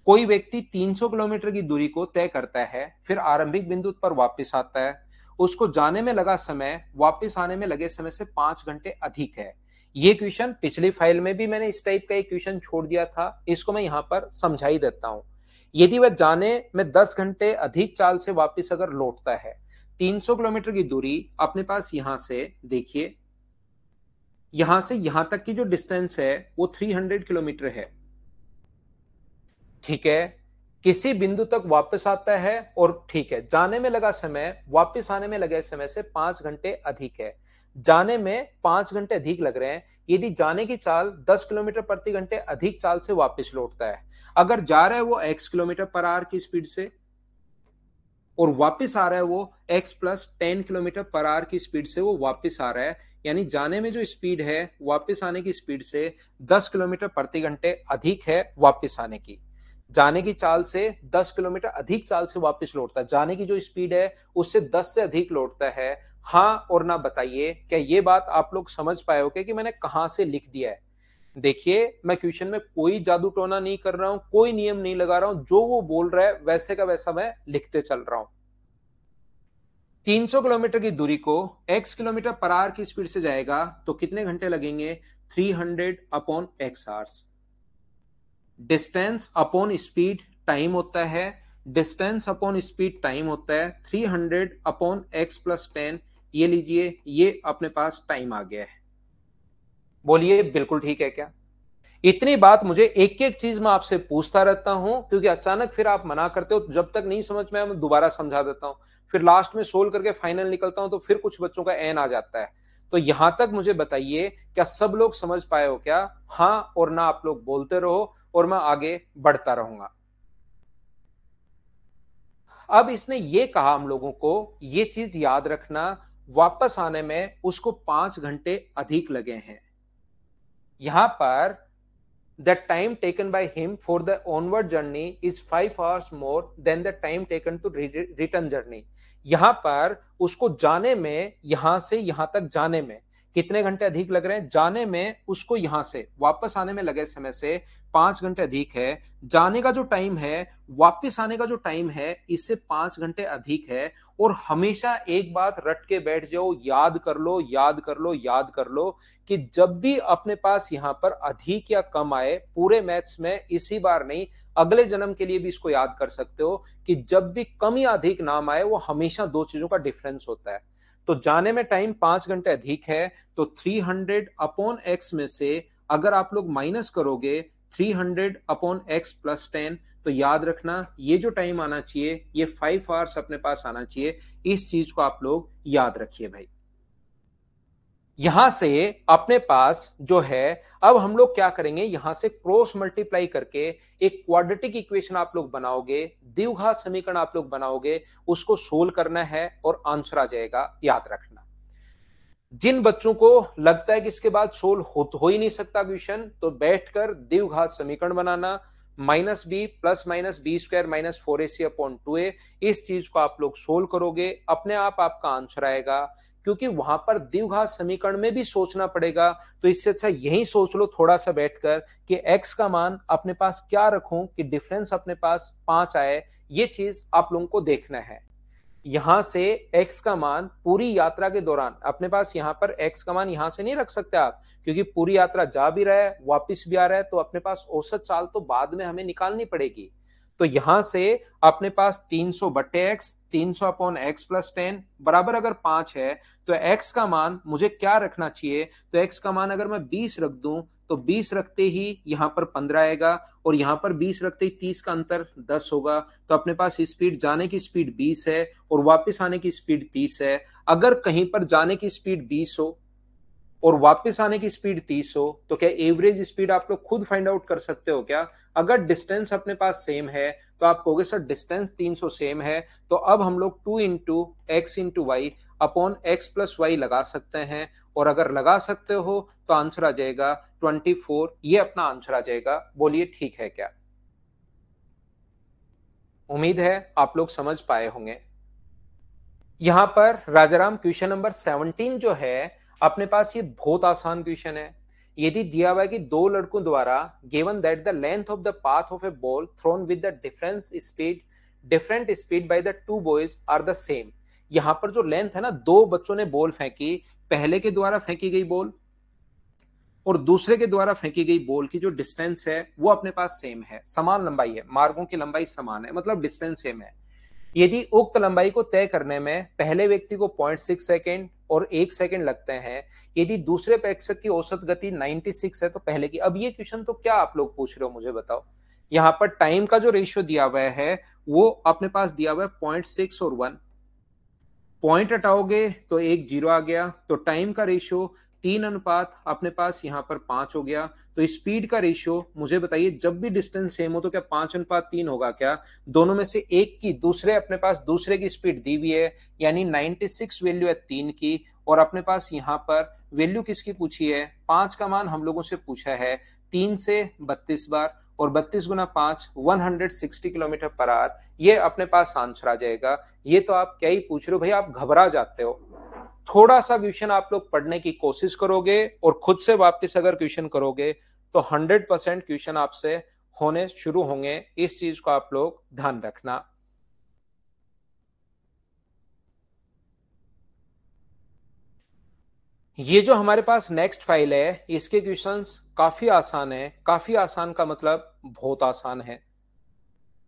कोई व्यक्ति 300 किलोमीटर की दूरी को तय करता है, फिर आरंभिक बिंदु पर वापस आता है। उसको जाने में लगा समय वापस आने में लगे समय से 5 घंटे अधिक है। ये क्वेश्चन पिछली फाइल में भी मैंने इस टाइप का एक क्वेश्चन छोड़ दिया था, इसको मैं यहां पर समझा ही देता हूं। यदि वह जाने में 10 घंटे अधिक चाल से वापस अगर लौटता है, 300 किलोमीटर की दूरी अपने पास यहां से देखिए, यहां से यहां तक की जो डिस्टेंस है वो 300 किलोमीटर है। ठीक है, किसी बिंदु तक वापस आता है, और ठीक है, जाने में लगा समय वापस आने में लगे समय से 5 घंटे अधिक है। जाने में 5 घंटे अधिक लग रहे हैं, यदि जाने की चाल 10 किलोमीटर प्रति घंटे अधिक चाल से वापस लौटता है। अगर जा रहा है वो x किलोमीटर पर आवर की स्पीड से, और वापस आ रहा है वो x+10 किलोमीटर पर आवर की स्पीड से वो वापस आ रहा है, यानी जाने में जो स्पीड है वापस आने की स्पीड से 10 किलोमीटर प्रति घंटे अधिक है वापस आने की। जाने की चाल से 10 किलोमीटर अधिक चाल से वापस लौटता है, जाने की जो स्पीड है उससे 10 से अधिक लौटता है। हाँ और ना बताइए, क्या ये बात आप लोग समझ पाए हो कि मैंने कहां से लिख दिया है? देखिए, मैं क्वेश्चन में कोई जादू टोना नहीं कर रहा हूं, कोई नियम नहीं लगा रहा हूं, जो वो बोल रहा है वैसे का वैसा मैं लिखते चल रहा हूं। 300 किलोमीटर की दूरी को x किलोमीटर पर आवर की स्पीड से जाएगा तो कितने घंटे लगेंगे? 300 upon x hours. Distance upon speed time होता है, डिस्टेंस अपॉन स्पीड टाइम होता है 300 अपॉन x प्लस 10। ये लीजिए, ये अपने पास टाइम आ गया है। बोलिए बिल्कुल ठीक है क्या? इतनी बात मुझे एक एक चीज में आपसे पूछता रहता हूं, क्योंकि अचानक फिर आप मना करते हो। जब तक नहीं समझ में आया मैं दोबारा समझा देता हूं, फिर लास्ट में सोल्व करके फाइनल निकलता हूं तो फिर कुछ बच्चों का एन आ जाता है। तो यहां तक मुझे बताइए, क्या सब लोग समझ पाए हो क्या? हाँ और ना आप लोग बोलते रहो और मैं आगे बढ़ता रहूंगा। अब इसने ये कहा हम लोगों को, ये चीज याद रखना, वापस आने में उसको 5 घंटे अधिक लगे हैं। यहां पर the time taken by him for the onward journey is 5 hours more than the time taken to return journey। यहां पर उसको जाने में, यहां से यहां तक जाने में कितने घंटे अधिक लग रहे हैं? जाने में उसको यहां से वापस आने में लगे समय से 5 घंटे अधिक है। जाने का जो टाइम है, वापस आने का जो टाइम है, इससे 5 घंटे अधिक है। और हमेशा एक बात रट के बैठ जाओ, याद कर लो, याद कर लो, याद कर लो कि जब भी अपने पास यहां पर अधिक या कम आए, पूरे मैथ्स में इसी बार नहीं, अगले जन्म के लिए भी इसको याद कर सकते हो कि जब भी कम या अधिक नाम आए वो हमेशा दो चीजों का डिफरेंस होता है। तो जाने में टाइम 5 घंटे अधिक है, तो 300 अपॉन एक्स में से अगर आप लोग माइनस करोगे 300 अपॉन एक्स प्लस 10, तो याद रखना ये जो टाइम आना चाहिए ये 5 आवर्स अपने पास आना चाहिए। इस चीज को आप लोग याद रखिए भाई। यहां से अपने पास जो है, अब हम लोग क्या करेंगे, यहां से क्रॉस मल्टीप्लाई करके एक क्वाड्रेटिक इक्वेशन आप लोग बनाओगे, द्विघात समीकरण आप लोग बनाओगे, उसको सोल्व करना है और आंसर आ जाएगा। याद रखना, जिन बच्चों को लगता है कि इसके बाद सोल्व हो ही नहीं सकता क्वेश्चन, तो बैठकर द्विघात समीकरण बनाना, minus b plus minus b square minus 4ac upon 2a, इस चीज को आप लोग सोल्व करोगे, अपने आप आपका आंसर आएगा। क्योंकि वहां पर द्विघात समीकरण में भी सोचना पड़ेगा, तो इससे अच्छा यही सोच लो थोड़ा सा बैठकर कि x का मान अपने पास क्या रखूं कि डिफरेंस अपने पास 5 आए। ये चीज आप लोगों को देखना है। यहां से x का मान पूरी यात्रा के दौरान अपने पास, यहां पर x का मान यहां से नहीं रख सकते आप, क्योंकि पूरी यात्रा जा भी रहा है वापिस भी आ रहा है, तो अपने पास औसत चाल तो बाद में हमें निकालनी पड़ेगी। तो यहां से अपने पास 300 बट्टे एक्स, 300 अपॉन एक्स प्लस 10 बराबर अगर 5 है, तो x का मान मुझे क्या रखना चाहिए? तो x का मान अगर मैं 20 रख दूं, तो 20 रखते ही यहां पर 15 आएगा, और यहां पर 20 रखते ही 30 का अंतर 10 होगा। तो अपने पास स्पीड, जाने की स्पीड 20 है और वापस आने की स्पीड 30 है। अगर कहीं पर जाने की स्पीड 20 हो और वापस आने की स्पीड 30 हो, तो क्या एवरेज स्पीड आप लोग खुद फाइंड आउट कर सकते हो क्या? अगर डिस्टेंस अपने पास सेम है तो आप कहोगे सर डिस्टेंस 300 सेम है, तो अब हम लोग 2 into x into y upon x plus y लगा सकते हैं। और अगर लगा सकते हो तो आंसर आ जाएगा 24, ये अपना आंसर आ जाएगा। बोलिए ठीक है क्या? उम्मीद है आप लोग समझ पाए होंगे। यहां पर राजाराम क्वेश्चन नंबर 17 जो है अपने पास, ये बहुत आसान क्वेश्चन है। यदि दिया हुआ है कि दो लड़कों द्वारा given that the length of the path of a ball thrown with the different speed by the two boys are the same. यहां पर जो लेंथ है ना, दो बच्चों ने बॉल फेंकी, पहले के द्वारा फेंकी गई बॉल और दूसरे के द्वारा फेंकी गई बॉल की जो डिस्टेंस है वो अपने पास सेम है, समान लंबाई है, मार्गों की लंबाई समान है, मतलब डिस्टेंस सेम है। यदि उक्त लंबाई को तय करने में पहले व्यक्ति को 0.6 सेकेंड और 1 सेकेंड लगते हैं, यदि दूसरे प्रेक्षक की औसत गति 96 है तो पहले की। अब ये क्वेश्चन तो क्या आप लोग पूछ रहे हो मुझे बताओ। यहां पर टाइम का जो रेशियो दिया हुआ है वो अपने पास दिया हुआ है 0.6 और 1, पॉइंट हटाओगे तो एक जीरो आ गया, तो टाइम का रेशियो 3 अनुपात अपने पास यहां पर 5 हो गया। तो स्पीड का रेशियो मुझे बताइए, जब भी डिस्टेंस सेम हो तो क्या 5 अनुपात 3 होगा क्या? दोनों में से एक की दूसरे, अपने पास दूसरे की स्पीड दी हुई है, यानी 96 वैल्यू है 3 की, और अपने पास यहां पर वैल्यू किसकी पूछी है? 5 का मान हम लोगों से पूछा है 3 से 32 बार, और 32 गुना 5 160 किलोमीटर पर आवर, ये अपने पास आंसर आ जाएगा। ये तो आप क्या ही पूछ रहे हो भाई, आप घबरा जाते हो। थोड़ा सा क्वेश्चन आप लोग पढ़ने की कोशिश करोगे और खुद से वापस अगर क्वेश्चन करोगे तो 100% क्वेश्चन आपसे होने शुरू होंगे। इस चीज को आप लोग ध्यान रखना। ये जो हमारे पास नेक्स्ट फाइल है, इसके क्वेश्चंस काफी आसान है। काफी आसान का मतलब बहुत आसान है।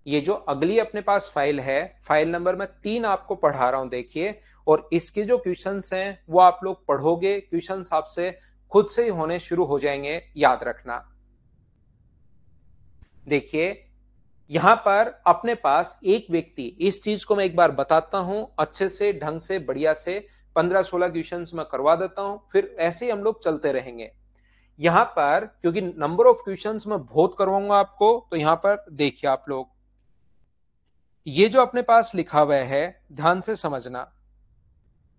ये जो अगली अपने पास फाइल है, फाइल नंबर मैं 3 आपको पढ़ा रहा हूं, देखिए। और इसके जो क्वेश्चंस हैं वो आप लोग पढ़ोगे, क्वेश्चंस आपसे खुद से ही होने शुरू हो जाएंगे, याद रखना। देखिए, यहां पर अपने पास एक व्यक्ति, इस चीज को मैं एक बार बताता हूं अच्छे से, ढंग से, बढ़िया से। 15-16 क्वेश्चंस मैं करवा देता हूं, फिर ऐसे ही हम लोग चलते रहेंगे। यहां पर क्योंकि नंबर ऑफ क्वेश्चंस मैं बहुत करवाऊंगा आपको, तो यहां पर देखिए आप लोग, ये जो अपने पास लिखा हुआ है, ध्यान से समझना।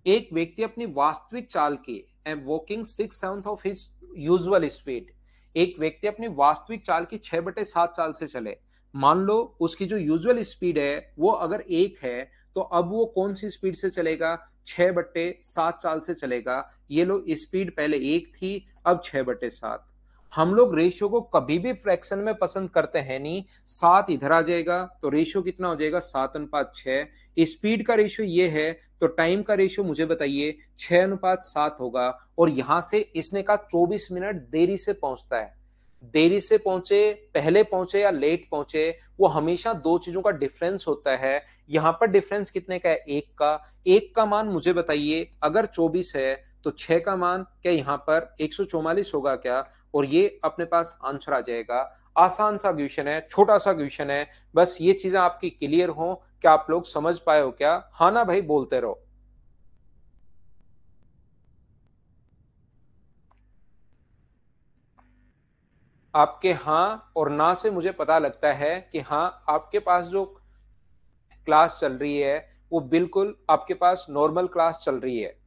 एक व्यक्ति अपनी वास्तविक चाल की and walking 6/7 of his usual speed, एक व्यक्ति अपनी वास्तविक चाल की 6/7 चाल से चले। मान लो उसकी जो यूजुअल स्पीड है वो अगर 1 है, तो अब वो कौन सी स्पीड से चलेगा? 6/7 चाल से चलेगा। ये लो, स्पीड पहले 1 थी, अब 6/7। हम लोग रेशियो को कभी भी फ्रैक्शन में पसंद करते हैं नहीं। 7 इधर आ जाएगा तो रेशियो कितना हो जाएगा? 7:6। स्पीड का रेशियो ये है, तो टाइम का रेशियो मुझे बताइए, 6:7 होगा। और यहां से इसने कहा 24 मिनट देरी से पहुंचता है। देरी से पहुंचे, पहले पहुंचे या लेट पहुंचे, वो हमेशा दो चीजों का डिफरेंस होता है। यहां पर डिफरेंस कितने का है? 1 का। 1 का मान मुझे बताइए, अगर 24 है तो 6 का मान क्या यहां पर 144 होगा क्या? और ये अपने पास आंसर आ जाएगा। आसान सा क्वेश्चन है, छोटा सा क्वेश्चन है। बस ये चीजें आपकी क्लियर हो, क्या आप लोग समझ पाए हो क्या? हाँ ना भाई, बोलते रहो। आपके हाँ और ना से मुझे पता लगता है कि हाँ, आपके पास जो क्लास चल रही है वो बिल्कुल आपके पास नॉर्मल क्लास चल रही है।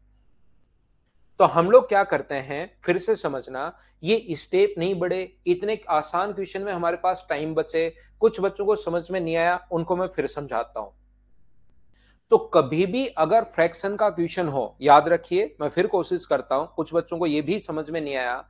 तो हम लोग क्या करते हैं, फिर से समझना, ये स्टेप नहीं बढ़े। इतने आसान क्वेश्चन में हमारे पास टाइम बचे। कुछ बच्चों को समझ में नहीं आया, उनको मैं फिर समझाता हूं। तो कभी भी अगर फ्रैक्शन का क्वेश्चन हो, याद रखिए, मैं फिर कोशिश करता हूं, कुछ बच्चों को यह भी समझ में नहीं आया।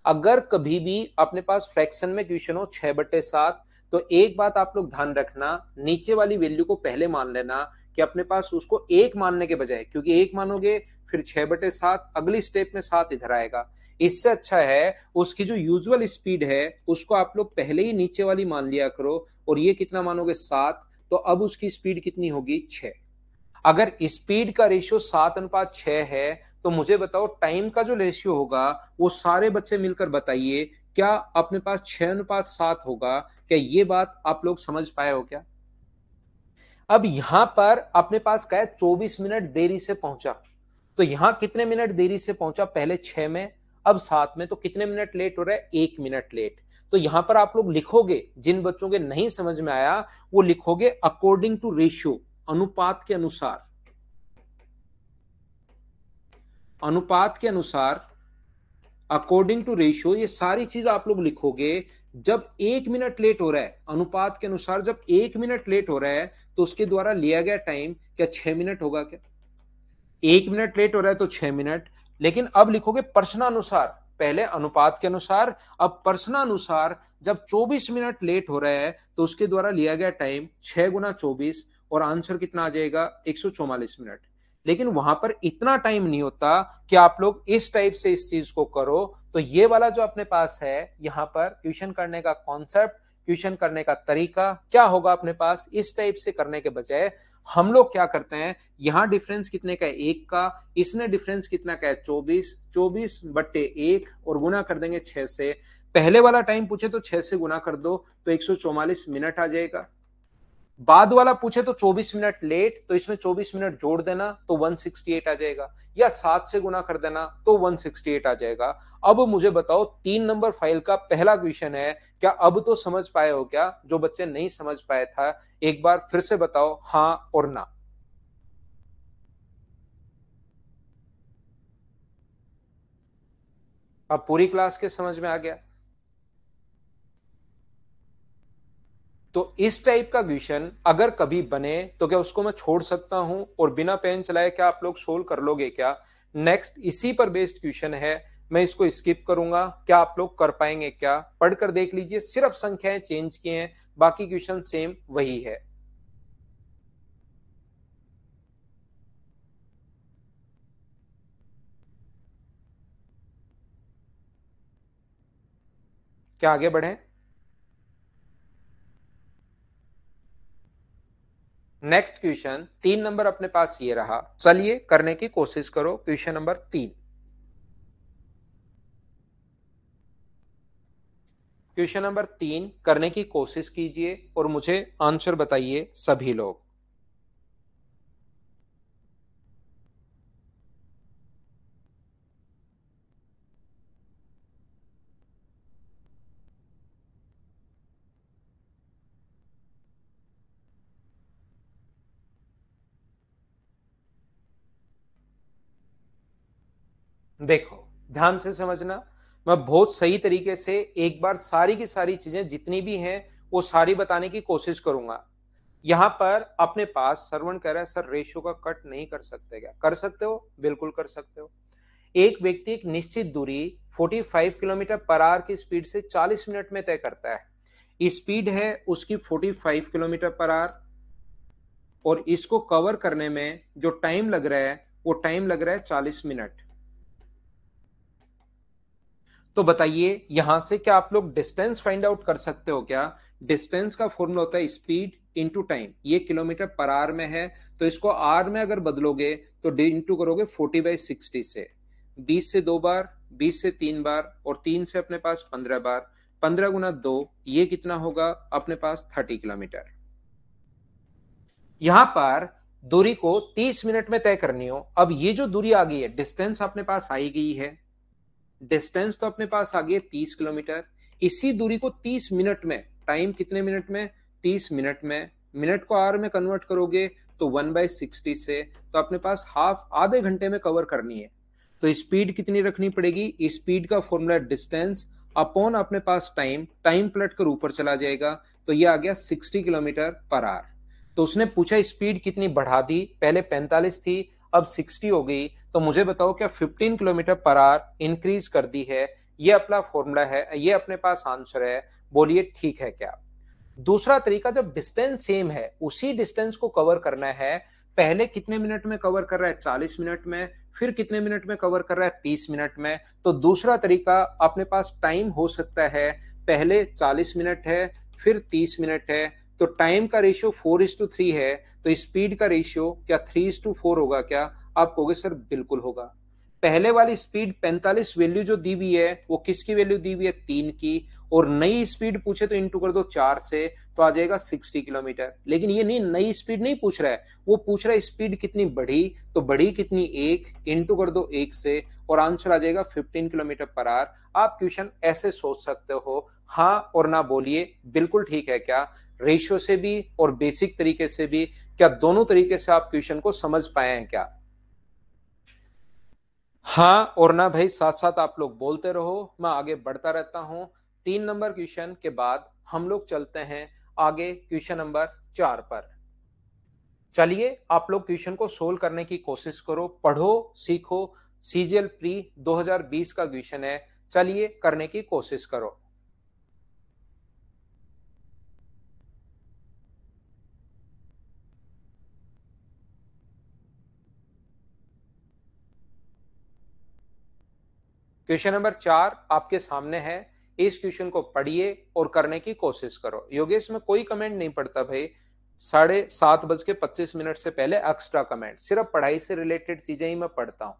अगर कभी भी अपने पास फ्रैक्शन में क्वेश्चन हो 6/7, तो एक बात आप लोग ध्यान रखना, नीचे वाली वैल्यू को पहले मान लेना। कि अपने पास उसको 1 मानने के बजाय, क्योंकि 1 मानोगे फिर 6/7, अगली स्टेप में 7 इधर आएगा। इससे अच्छा है उसकी जो यूजुअल स्पीड है उसको आप लोग पहले ही नीचे वाली मान लिया करो। और ये कितना मानोगे? 7। तो अब उसकी स्पीड कितनी होगी? 6। अगर स्पीड का रेशियो 7:6 है, तो मुझे बताओ टाइम का जो रेशियो होगा, वो सारे बच्चे मिलकर बताइए, क्या अपने पास 6:7 होगा? क्या ये बात आप लोग समझ पाए हो क्या? अब यहां पर अपने पास क्या है? 24 मिनट देरी से पहुंचा। तो यहां कितने मिनट देरी से पहुंचा? पहले 6 में, अब 7 में। तो कितने मिनट लेट हो रहा है? 1 मिनट लेट। तो यहां पर आप लोग लिखोगे, जिन बच्चों के नहीं समझ में आया वो लिखोगे अकॉर्डिंग टू रेशियो, अनुपात के अनुसार। अनुपात के अनुसार, अकॉर्डिंग टू रेशियो, ये सारी चीज आप लोग लिखोगे। जब 1 मिनट लेट हो रहा है, अनुपात के अनुसार जब 1 मिनट लेट हो रहा है, तो उसके द्वारा लिया गया टाइम क्या 6 मिनट होगा क्या? 1 मिनट लेट हो रहा है तो 6 मिनट। लेकिन अब लिखोगे प्रश्नानुसार, पहले अनुपात के अनुसार, अब प्रश्नानुसार जब 24 मिनट लेट हो रहा है तो उसके द्वारा लिया गया टाइम 6 × 24, और आंसर कितना आ जाएगा? 144 मिनट। लेकिन वहां पर इतना टाइम नहीं होता कि आप लोग इस टाइप से इस चीज को करो। तो ये वाला जो अपने पास है, यहां पर क्वेश्चन करने का कॉन्सेप्ट, क्वेश्चन करने का तरीका क्या होगा अपने पास, इस टाइप से करने के बजाय हम लोग क्या करते हैं, यहां डिफरेंस कितने का है? 1 का। इसने डिफरेंस कितना का है? 24। 24/1 और गुना कर देंगे 6 से। पहले वाला टाइम पूछे तो 6 से गुना कर दो, तो 144 मिनट आ जाएगा। बाद वाला पूछे तो 24 मिनट लेट, तो इसमें 24 मिनट जोड़ देना तो 168 आ जाएगा। या 7 से गुना कर देना तो 168 आ जाएगा। अब मुझे बताओ, 3 नंबर फाइल का पहला क्वेश्चन है, क्या अब तो समझ पाए हो क्या? जो बच्चे नहीं समझ पाए था, एक बार फिर से बताओ हाँ और ना। अब पूरी क्लास के समझ में आ गया? तो इस टाइप का क्वेश्चन अगर कभी बने तो क्या उसको मैं छोड़ सकता हूं और बिना पेन चलाए क्या आप लोग सोल्व कर लोगे क्या? नेक्स्ट इसी पर बेस्ड क्वेश्चन है, मैं इसको स्किप करूंगा, क्या आप लोग कर पाएंगे क्या? पढ़कर देख लीजिए, सिर्फ संख्याएं चेंज की हैं, बाकी क्वेश्चन सेम वही है। क्या आगे बढ़े? नेक्स्ट क्वेश्चन 3 नंबर अपने पास ये रहा, चलिए करने की कोशिश करो। क्वेश्चन नंबर 3, क्वेश्चन नंबर 3 करने की कोशिश कीजिए और मुझे आंसर बताइए सभी लोग। देखो, ध्यान से समझना, मैं बहुत सही तरीके से एक बार सारी की सारी चीजें जितनी भी हैं वो सारी बताने की कोशिश करूंगा। यहां पर अपने पास श्रवण कह रहा है सर रेशियो का कट नहीं कर सकते, क्या कर सकते हो? बिल्कुल कर सकते हो। एक व्यक्ति एक निश्चित दूरी 45 किलोमीटर पर आवर की स्पीड से 40 मिनट में तय करता है। स्पीड है उसकी 45 किलोमीटर पर आवर, और इसको कवर करने में जो टाइम लग रहा है वो टाइम लग रहा है 40 मिनट। तो बताइए यहां से क्या आप लोग डिस्टेंस फाइंड आउट कर सकते हो क्या? डिस्टेंस का फॉर्मूला होता है स्पीड इंटू टाइम। ये किलोमीटर पर आवर में है, तो इसको आर में अगर बदलोगे तो इंटू करोगे 40/60 से। 20 से 2 बार, 20 से 3 बार, और 3 से अपने पास 15 बार। 15 × 2 ये कितना होगा अपने पास? 30 किलोमीटर। यहां पर दूरी को 30 मिनट में तय करनी हो। अब ये जो दूरी आ गई है, डिस्टेंस अपने पास आई गई है, डिस्टेंस तो अपने पास आ गई है 30 किलोमीटर। इसी दूरी को 30 मिनट में, टाइम कितने मिनट में? 30 मिनट में। मिनट को आवर में कन्वर्ट करोगे तो 1/60 से, तो अपने पास हाफ, आधे घंटे में कवर करनी है। तो स्पीड कितनी रखनी पड़ेगी? स्पीड का फॉर्मूला डिस्टेंस अपॉन अपने पास टाइम, टाइम पलट कर ऊपर चला जाएगा, तो ये आ गया 60 किलोमीटर पर आवर। तो उसने पूछा स्पीड कितनी बढ़ा दी, पहले 45 थी अब 60 हो गई, तो मुझे बताओ क्या 15 किलोमीटर पर आवर इंक्रीज कर दी है? ये अपना फॉर्मूला है, ये अपने पास आंसर है। बोलिए ठीक है क्या? दूसरा तरीका, जब डिस्टेंस सेम है, उसी डिस्टेंस को कवर करना है। पहले कितने मिनट में कवर कर रहा है? 40 मिनट में। फिर कितने मिनट में कवर कर रहा है? 30 मिनट में। तो दूसरा तरीका अपने पास टाइम हो सकता है, पहले 40 मिनट है फिर 30 मिनट है, तो टाइम का रेशियो 4:3 है, तो स्पीड का रेशियो क्या 3:4 होगा क्या? आप कहोगे सर बिल्कुल होगा। पहले वाली स्पीड 45 वैल्यू जो दी हुई है वो किसकी वैल्यू दी हुई है? 3 की। और नई स्पीड पूछे तो इंटू कर दो 4 से, तो आ जाएगा 60 किलोमीटर। लेकिन ये नहीं, नई स्पीड नहीं पूछ रहा है, वो पूछ रहा है स्पीड कितनी बढ़ी, तो बढ़ी कितनी? 1, इंटू कर दो 1 से, और आंसर आ जाएगा 15 किलोमीटर पर आवर। आप क्वेश्चन ऐसे सोच सकते हो, हाँ और ना बोलिए बिल्कुल ठीक है क्या? रेशियो से भी और बेसिक तरीके से भी, क्या दोनों तरीके से आप क्वेश्चन को समझ पाए हैं क्या? हाँ और ना भाई साथ साथ आप लोग बोलते रहो, मैं आगे बढ़ता रहता हूं। 3 नंबर क्वेश्चन के बाद हम लोग चलते हैं आगे क्वेश्चन नंबर 4 पर। चलिए आप लोग क्वेश्चन को सोल्व करने की कोशिश करो, पढ़ो सीखो। सीजीएल प्री 2020 का क्वेश्चन है, चलिए करने की कोशिश करो। क्वेश्चन नंबर 4 आपके सामने है। इस क्वेश्चन को पढ़िए और करने की कोशिश करो। योगेश में कोई कमेंट नहीं पढ़ता भाई, 7:30 से पहले एक्स्ट्रा कमेंट, सिर्फ पढ़ाई से रिलेटेड चीजें ही मैं पढ़ता हूं।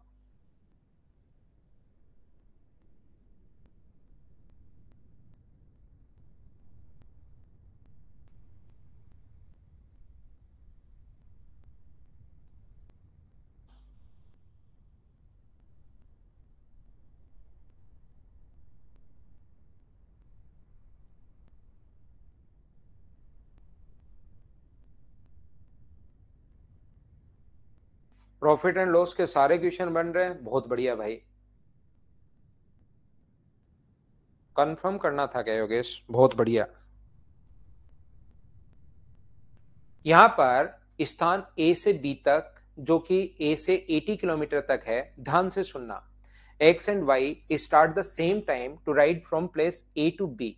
प्रॉफिट एंड लॉस के सारे क्वेश्चन बन रहे हैं, बहुत बढ़िया भाई। कंफर्म करना था क्या योगेश? बहुत बढ़िया। यहां पर स्थान ए से बी तक, जो कि ए से 80 किलोमीटर तक है, ध्यान से सुनना। X and y start the same time to ride from place A to B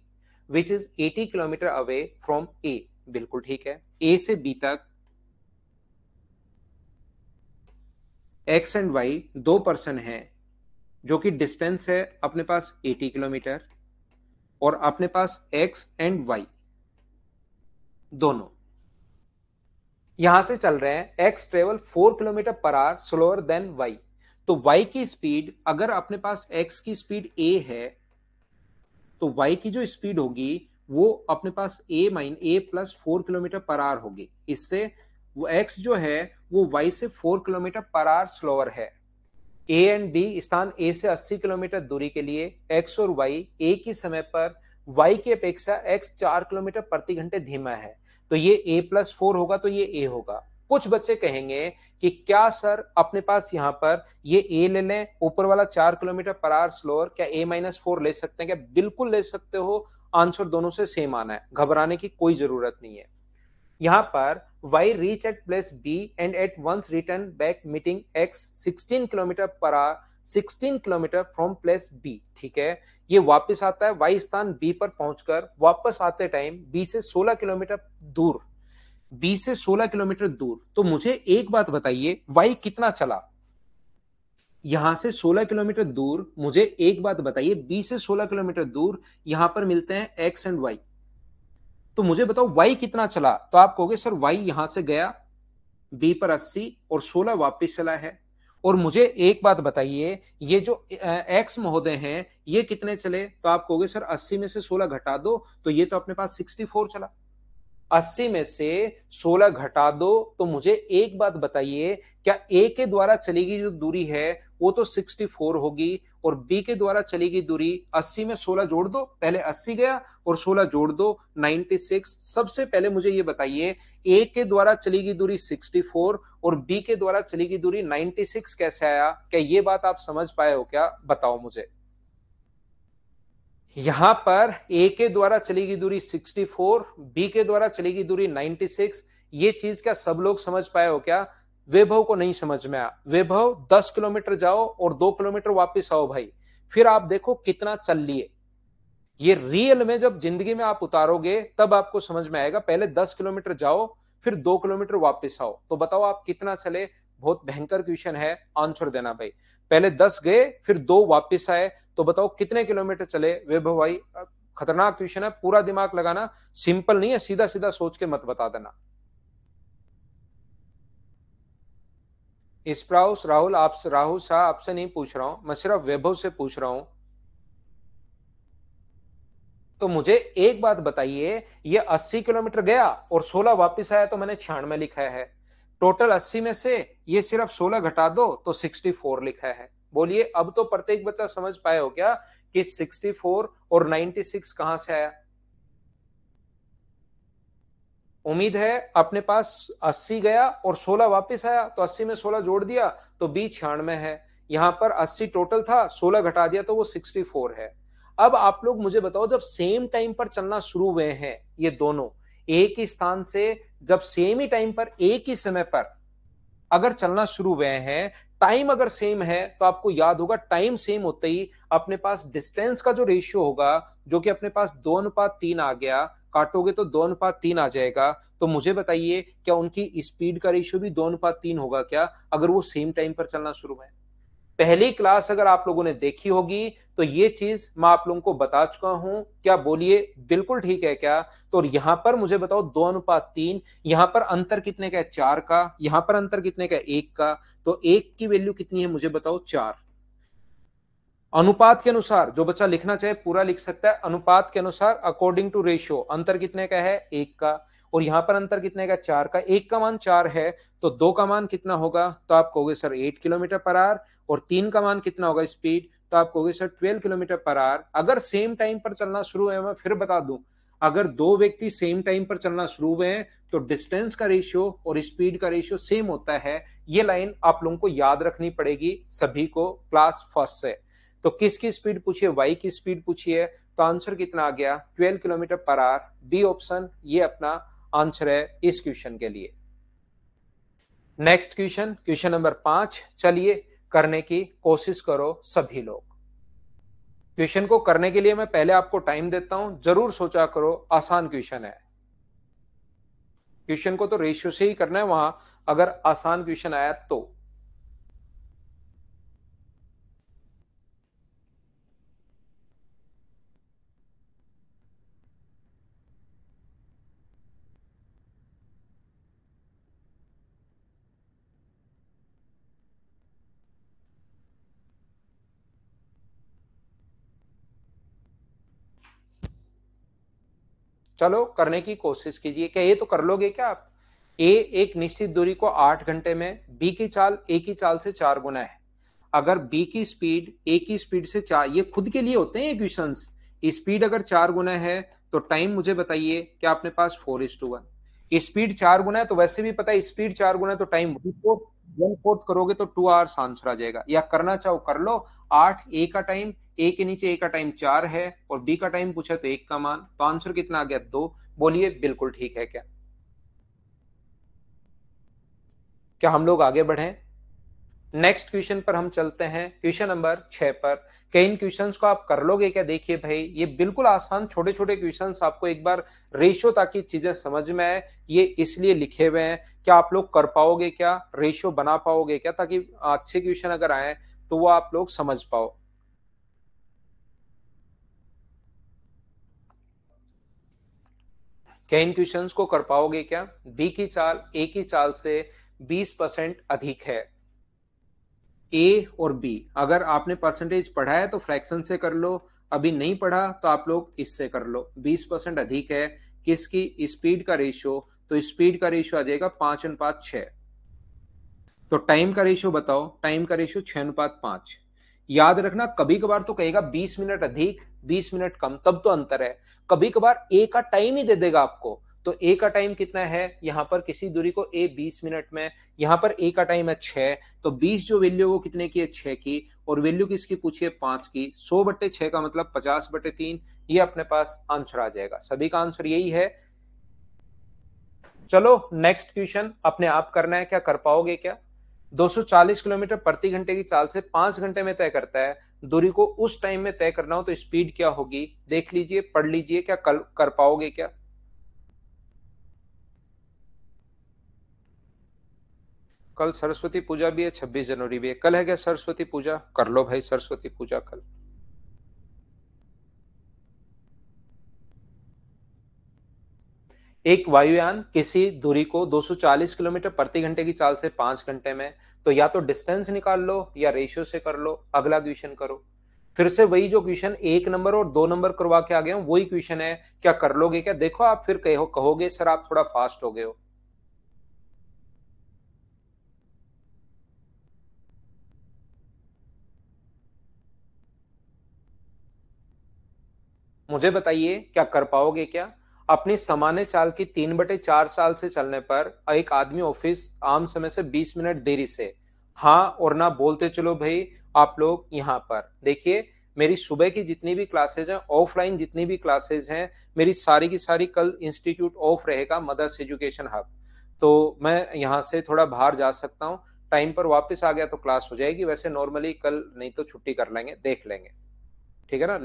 which is 80 kilometre away from A. बिल्कुल ठीक है। ए से बी तक एक्स एंड वाई दो पर्सन हैं, जो कि डिस्टेंस है अपने पास 80 किलोमीटर। और अपने पास x एंड y दोनों यहां से चल रहे हैं। x travel 4 kilometre per our slower then y। तो y की स्पीड, अगर अपने पास x की स्पीड a है तो y की जो स्पीड होगी वो अपने पास a plus 4 kilometre per our होगी। इससे वो x जो है वो y से 4 किलोमीटर पर आवर स्लोअर है। ए एंड बी स्थान ए से 80 किलोमीटर दूरी के लिए x और y एक ही समय पर y की अपेक्षा x 4 किलोमीटर प्रति घंटे धीमा है। तो ये a प्लस 4 होगा, तो ये a होगा। कुछ बच्चे कहेंगे कि क्या सर अपने पास यहां पर ये a ले लें, ऊपर वाला 4 किलोमीटर पर आवर स्लोअर, क्या a माइनस 4 ले सकते हैं? क्या बिल्कुल ले सकते हो। आंसर दोनों से सेम आना है, घबराने की कोई जरूरत नहीं है। यहां पर y reach at place B and at once return back meeting x 16 kilometre per our 16 kilometre from place B। ठीक है, ये वापस आता है y स्थान B पर पहुंचकर वापस आते टाइम B से 16 किलोमीटर दूर, B से 16 किलोमीटर दूर। तो मुझे एक बात बताइए, y कितना चला? यहां से 16 किलोमीटर दूर, मुझे एक बात बताइए, B से 16 किलोमीटर दूर यहां पर मिलते हैं x एंड y। तो मुझे बताओ y कितना चला? तो आप कहोगे सर y यहां से गया बी पर 80 और 16 वापस चला है। और मुझे एक बात बताइए, ये जो एक्स महोदय हैं ये कितने चले? तो आप कहोगे सर 80 में से 16 घटा दो, तो ये तो अपने पास 64 चला। 80 में से 16 घटा दो, तो मुझे एक बात बताइए, क्या ए के द्वारा चली गई जो दूरी है वो तो 64 होगी, और बी के द्वारा चली गई दूरी 80 में 16 जोड़ दो, पहले 80 गया और 16 जोड़ दो 96। सबसे पहले मुझे ये बताइए, ए के द्वारा चली गई दूरी 64 और बी के द्वारा चली गई दूरी 96 कैसे आया? क्या ये बात आप समझ पाए हो क्या? बताओ मुझे। यहां पर ए के द्वारा चली गई दूरी 64, बी के द्वारा चली गई दूरी 96। ये चीज क्या सब लोग समझ पाए हो क्या? वैभव को नहीं समझ में आया। वैभव 10 किलोमीटर जाओ और 2 किलोमीटर वापस आओ भाई, फिर आप देखो कितना चल लिए। ये रियल में जब जिंदगी में आप उतारोगे तब आपको समझ में आएगा। पहले 10 किलोमीटर जाओ, फिर 2 किलोमीटर वापस आओ, तो बताओ आप कितना चले। बहुत भयंकर क्वेश्चन है, आंसर देना भाई। पहले 10 गए फिर 2 वापस आए, तो बताओ कितने किलोमीटर चले वैभव भाई? खतरनाक क्वेश्चन है, पूरा दिमाग लगाना, सिंपल नहीं है, सीधा सीधा सोच के मत बता देना। स्प्राउस राहुल, आपसे राहुल शाह आपसे नहीं पूछ रहा हूं, मैं सिर्फ वैभव से पूछ रहा हूं। तो मुझे एक बात बताइए, ये 80 किलोमीटर गया और 16 वापस आया, तो मैंने 96 लिखा है। टोटल 80 में से ये सिर्फ 16 घटा दो तो 64 लिखा है। बोलिए अब तो प्रत्येक बच्चा समझ पाए हो क्या कि 64 और 96 कहां से आया? उम्मीद है अपने पास 80 गया और 16 वापस आया, तो 80 में 16 जोड़ दिया तो बी 96 है। यहां पर 80 टोटल था, 16 घटा दिया तो वो 64 है। अब आप लोग मुझे बताओ, जब सेम टाइम पर चलना शुरू हुए हैं ये दोनों एक ही स्थान से, जब सेम ही टाइम पर एक ही समय पर अगर चलना शुरू हुए हैं, टाइम अगर सेम है, तो आपको याद होगा टाइम सेम होते ही अपने पास डिस्टेंस का जो रेशियो होगा, जो कि अपने पास 2:3 आ गया, काटोगे तो 2:3 आ जाएगा। तो मुझे बताइए, क्या उनकी स्पीड का रेशियो भी 2:3 होगा क्या, अगर वो सेम टाइम पर चलना शुरू है? पहली क्लास अगर आप लोगों ने देखी होगी तो ये चीज मैं आप लोगों को बता चुका हूं। क्या बोलिए बिल्कुल ठीक है क्या? तो यहां पर मुझे बताओ 2:3, यहां पर अंतर कितने का है? 4 का। यहां पर अंतर कितने का है? 1 का। तो 1 की वैल्यू कितनी है मुझे बताओ? 4। अनुपात के अनुसार जो बच्चा लिखना चाहे पूरा लिख सकता है। अनुपात के अनुसार अकॉर्डिंग टू रेशियो अंतर कितने का है? 1 का। और यहां पर अंतर कितने का? 4 का। 1 का मान 4 है तो 2 का मान कितना होगा? तो आप कहोगे सर 8 किलोमीटर पर आवर। और 3 का मान कितना होगा स्पीड? तो आप कहोगे सर 12 किलोमीटर पर आवर। अगर सेम टाइम पर चलना शुरू है, मैं फिर बता दूं, अगर दो व्यक्ति सेम टाइम पर चलना शुरू हुए हैं तो डिस्टेंस का रेशियो और स्पीड का रेशियो सेम होता है। ये लाइन आप लोगों को याद रखनी पड़ेगी सभी को क्लास फर्स्ट से। तो किसकी स्पीड पूछिए? वाई की स्पीड पूछिए। तो आंसर कितना आ गया? 12 kilometre per our. B option ये अपना आंसर है इस क्वेश्चन के लिए। Next question, question number 5। चलिए करने की कोशिश करो सभी लोग। क्वेश्चन को करने के लिए मैं पहले आपको टाइम देता हूं, जरूर सोचा करो, आसान क्वेश्चन है। क्वेश्चन को तो रेशियो से ही करना है वहां, अगर आसान क्वेश्चन आया तो। चलो करने की कोशिश कीजिए। क्या ये तो कर लोगे क्या आप? ए एक निश्चित दूरी को 8 घंटे में, बी की चाल ए की चाल से 4 गुना है। अगर बी की स्पीड ए की स्पीड से 4, ये खुद के लिए होते हैं इक्वेशंस। स्पीड अगर 4 गुना है तो टाइम मुझे बताइए क्या अपने पास 4:1। स्पीड 4 गुना है तो वैसे भी पता है स्पीड 4 गुना है तो टाइम 1/4 करोगे तो 2 आवर्स आंसर आ जाएगा। या करना चाहो कर लो। 8 ए का टाइम, ए के नीचे ए का टाइम 4 है और बी का टाइम पूछा तो 1 का मान, तो आंसर कितना आ गया 2। बोलिए बिल्कुल ठीक है क्या? क्या हम लोग आगे बढ़े? नेक्स्ट क्वेश्चन पर हम चलते हैं, क्वेश्चन नंबर 6 पर। कई इन क्वेश्चंस को आप कर लोगे क्या? देखिए भाई ये बिल्कुल आसान छोटे छोटे क्वेश्चंस, आपको एक बार रेशियो ताकि चीजें समझ में आए ये इसलिए लिखे हुए हैं। क्या आप लोग कर पाओगे क्या? रेशियो बना पाओगे क्या? ताकि अच्छे क्वेश्चन अगर आए तो वो आप लोग समझ पाओ। क्या इन क्वेश्चंस को कर पाओगे क्या? बी की चाल ए की चाल से 20% अधिक है। ए और बी, अगर आपने परसेंटेज पढ़ा है तो फ्रैक्शन से कर लो, अभी नहीं पढ़ा तो आप लोग इससे कर लो। 20% अधिक है किसकी? स्पीड का रेशियो। तो स्पीड का रेशियो आ जाएगा 5:6। तो टाइम का रेशियो बताओ। टाइम का रेशियो 6:5। याद रखना कभी कभार तो कहेगा 20 मिनट अधिक 20 मिनट कम, तब तो अंतर है। कभी कभार ए का टाइम ही दे देगा आपको। तो ए का टाइम कितना है? यहां पर किसी दूरी को ए 20 मिनट में, यहां पर ए का टाइम है 6, तो 20 जो वैल्यू वो कितने की है? 6 की। और वैल्यू किसकी पूछी है? 5 की। 100/6 का मतलब 50/3। ये अपने पास आंसर आ जाएगा। सभी का आंसर यही है। चलो नेक्स्ट क्वेश्चन अपने आप करना है। क्या कर पाओगे क्या? 240 किलोमीटर प्रति घंटे की चाल से 5 घंटे में तय करता है। दूरी को उस टाइम में तय करना हो तो स्पीड क्या होगी? देख लीजिए, पढ़ लीजिए। क्या कल कर पाओगे क्या? कल सरस्वती पूजा भी है, 26 जनवरी भी है। कल है क्या सरस्वती पूजा? कर लो भाई सरस्वती पूजा कल। एक वायुयान किसी दूरी को 240 किलोमीटर प्रति घंटे की चाल से 5 घंटे में, तो या तो डिस्टेंस निकाल लो या रेशियो से कर लो। अगला क्वेश्चन करो। फिर से वही जो क्वेश्चन 1 नंबर और 2 नंबर करवा के आ गया हूं वही क्वेश्चन है। क्या कर लोगे क्या? देखो आप फिर कहोगे सर आप थोड़ा फास्ट हो गए हो। मुझे बताइए क्या कर पाओगे क्या? अपनी सामान्य चाल की 3/4 साल से चलने पर एक आदमी ऑफिस आम समय से 20 मिनट देरी से हाँ और ना बोलते चलो भाई। आप लोग यहाँ पर देखिए, मेरी सुबह की जितनी भी क्लासेज हैं, ऑफलाइन जितनी भी क्लासेज हैं, मेरी सारी की सारी कल इंस्टीट्यूट ऑफ रहेगा, मदर्स एजुकेशन हब। तो मैं यहाँ से थोड़ा बाहर जा सकता हूँ। टाइम पर वापस आ गया तो क्लास हो जाएगी। वैसे नॉर्मली कल नहीं तो छुट्टी कर लेंगे, देख लेंगे। ठीक है ना?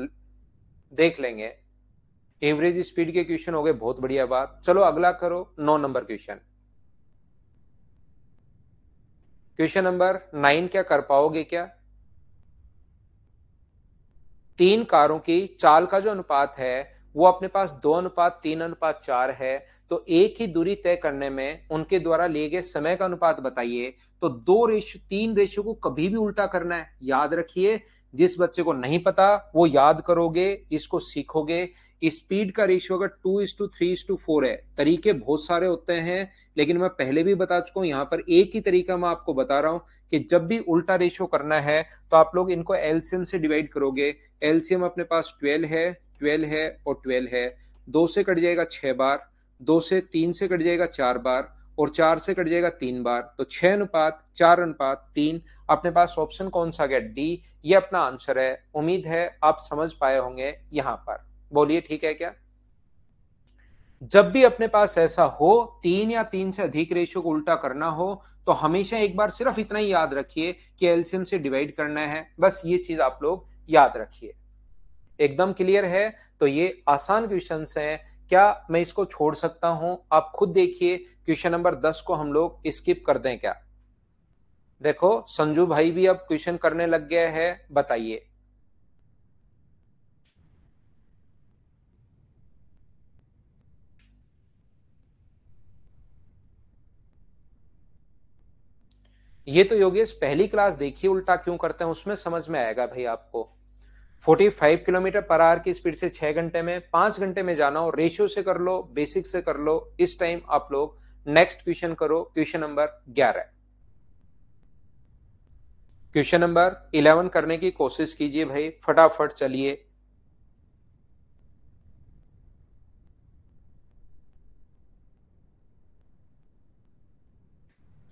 देख लेंगे। एवरेज स्पीड के क्वेश्चन हो गए, बहुत बढ़िया बात। चलो अगला करो, 9 नंबर क्वेश्चन। क्वेश्चन नंबर 9 क्या कर पाओगे क्या? तीन कारों की चाल का जो अनुपात है वो अपने पास 2:3:4 है। तो एक ही दूरी तय करने में उनके द्वारा लिए गए समय का अनुपात बताइए। तो 2:3 को कभी भी उल्टा करना है, याद रखिए। जिस बच्चे को नहीं पता वो याद करोगे, इसको सीखोगे। स्पीड का रेशियो अगर 2:3:4 है, तरीके बहुत सारे होते हैं, लेकिन मैं पहले भी बता चुका हूं, यहां पर एक ही तरीका मैं आपको बता रहा हूं कि जब भी उल्टा रेशियो करना है तो आप लोग इनको एलसीएम से डिवाइड करोगे। एलसीएम अपने पास 12 है, 12 है और 12 है। 2 से कट जाएगा 6 बार, 2 से 3 से कट जाएगा 4 बार और 4 से कट जाएगा 3 बार। तो 6:4:3 अपने पास ऑप्शन कौन सा गया? डी। ये अपना आंसर है। उम्मीद है आप समझ पाए होंगे यहां पर। बोलिए ठीक है क्या? जब भी अपने पास ऐसा हो 3 या 3 से अधिक रेशियो को उल्टा करना हो तो हमेशा एक बार सिर्फ इतना ही याद रखिए कि एलसीएम से डिवाइड करना है। बस ये चीज आप लोग याद रखिए। एकदम क्लियर है? तो ये आसान क्वेश्चन हैं। क्या मैं इसको छोड़ सकता हूं? आप खुद देखिए। क्वेश्चन नंबर 10 को हम लोग स्किप कर दें क्या? देखो संजू भाई भी अब क्वेश्चन करने लग गया है, बताइए। ये तो योगेश पहली क्लास देखिए, उल्टा क्यों करते हैं उसमें समझ में आएगा भाई आपको। 45 किलोमीटर पर आवर की स्पीड से 6 घंटे में, 5 घंटे में जाना हो, रेशियो से कर लो, बेसिक से कर लो। इस टाइम आप लोग नेक्स्ट क्वेश्चन करो, क्वेश्चन नंबर 11। क्वेश्चन नंबर 11 करने की कोशिश कीजिए भाई, फटाफट चलिए।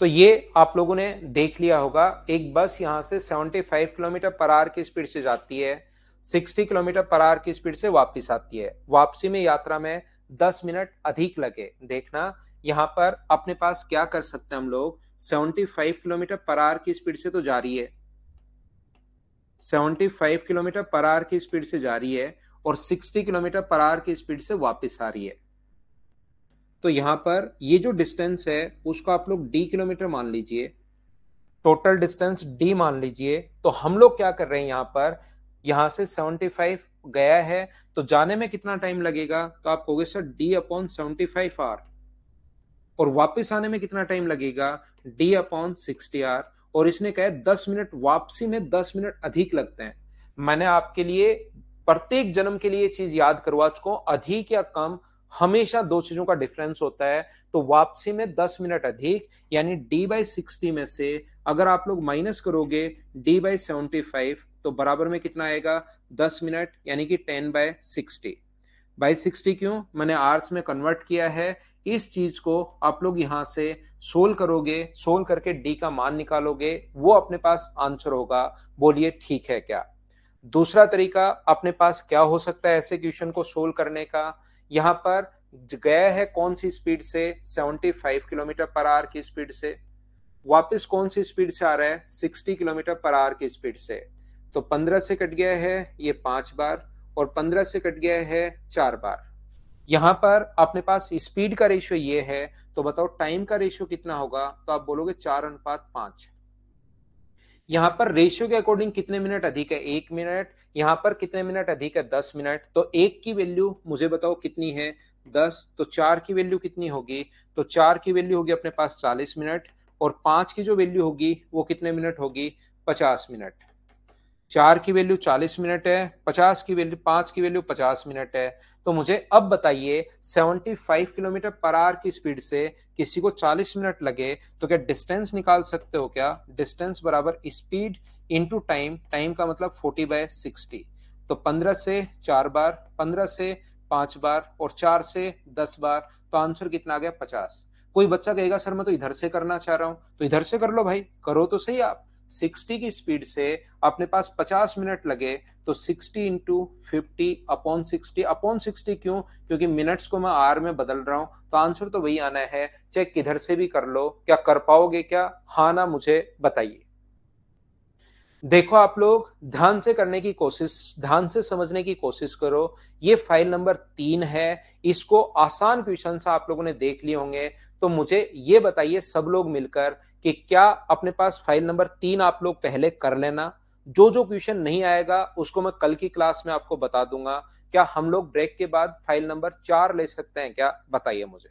तो ये आप लोगों ने देख लिया होगा, एक बस यहां से 75 किलोमीटर पर आवर की स्पीड से जाती है, 60 किलोमीटर पर आवर की स्पीड से वापस आती है। वापसी में यात्रा में 10 मिनट अधिक लगे। देखना यहां पर अपने पास क्या कर सकते हैं हम लोग, 75 किलोमीटर पर आवर की स्पीड से तो जा रही है, 75 किलोमीटर पर आवर की स्पीड से जा रही है और 60 किलोमीटर पर आवर की स्पीड से वापस आ रही है। तो यहां पर ये जो डिस्टेंस है उसको आप लोग डी किलोमीटर मान लीजिए, टोटल डिस्टेंस डी मान लीजिए। तो हम लोग क्या कर रहे हैं, यहां पर यहां से 75 गया है तो जाने में कितना टाइम लगेगा, तो आप कहोगे सर डी अपॉन 75 आर, और वापस आने में कितना टाइम लगेगा, डी अपॉन 60 आर। और इसने कहा 10 मिनट, वापसी में 10 मिनट अधिक लगते हैं। मैंने आपके लिए प्रत्येक जन्म के लिए चीज याद करवा चुका हूं, अधिक या कम हमेशा दो चीजों का डिफरेंस होता है। तो वापसी में 10 मिनट अधिक, यानी डी/60 में से अगर आप लोग माइनस करोगे डी/75, तो बराबर में कितना आएगा, 10 मिनट, यानी कि 10/60। क्यों मैंने आर्स में कन्वर्ट किया है, इस चीज को आप लोग यहां से सोल्व करोगे, सोल्व करके डी का मान निकालोगे, वो अपने पास आंसर होगा। बोलिए ठीक है क्या। दूसरा तरीका अपने पास क्या हो सकता है ऐसे क्वेश्चन को सोल्व करने का, यहां पर गया है कौन सी स्पीड से, 75 किलोमीटर पर आवर की स्पीड से, वापस कौन सी स्पीड से आ रहा है, 60 किलोमीटर पर आवर की स्पीड से। तो 15 से कट गया है ये 5 बार, और 15 से कट गया है 4 बार। यहां पर अपने पास स्पीड का रेशियो ये है, तो बताओ टाइम का रेशियो कितना होगा, तो आप बोलोगे 4:5। यहां पर रेशियो के अकॉर्डिंग कितने मिनट अधिक है, 1 मिनट। यहां पर कितने मिनट अधिक है, 10 मिनट। तो एक की वैल्यू मुझे बताओ कितनी है, 10। तो चार की वैल्यू कितनी होगी, तो चार की वैल्यू होगी अपने पास 40 मिनट, और 5 की जो वैल्यू होगी वो कितने मिनट होगी, 50 मिनट। चार की वैल्यू 40 मिनट है, 50 की वैल्यू, 5 की वैल्यू 50 मिनट है। तो मुझे अब बताइए 75 किलोमीटर पर आवर की स्पीड से किसी को 40 मिनट लगे, तो क्या डिस्टेंस निकाल सकते हो क्या, डिस्टेंस बराबर स्पीड इंटू टाइम, टाइम का मतलब 40/60। तो 15 से 4 बार, 15 से 5 बार, और 4 से 10 बार, तो आंसर कितना आ गया, 50। कोई बच्चा कहेगा सर मैं तो इधर से करना चाह रहा हूं, तो इधर से कर लो भाई, करो तो सही आप। 60 की स्पीड से अपने पास 50 मिनट लगे, तो 60 इंटू 50/60 क्यों, क्योंकि मिनट्स को मैं आर में बदल रहा हूं, तो आंसर तो वही आना है, चाहे किधर से भी कर लो। क्या कर पाओगे क्या, हाँ ना मुझे बताइए। देखो आप लोग ध्यान से करने की कोशिश, ध्यान से समझने की कोशिश करो। ये फाइल नंबर 3 है, इसको आसान क्वेश्चन आप लोगों ने देख लिए होंगे। तो मुझे ये बताइए सब लोग मिलकर कि क्या अपने पास फाइल नंबर 3 आप लोग पहले कर लेना, जो जो क्वेश्चन नहीं आएगा उसको मैं कल की क्लास में आपको बता दूंगा। क्या हम लोग ब्रेक के बाद फाइल नंबर 4 ले सकते हैं क्या, बताइए मुझे।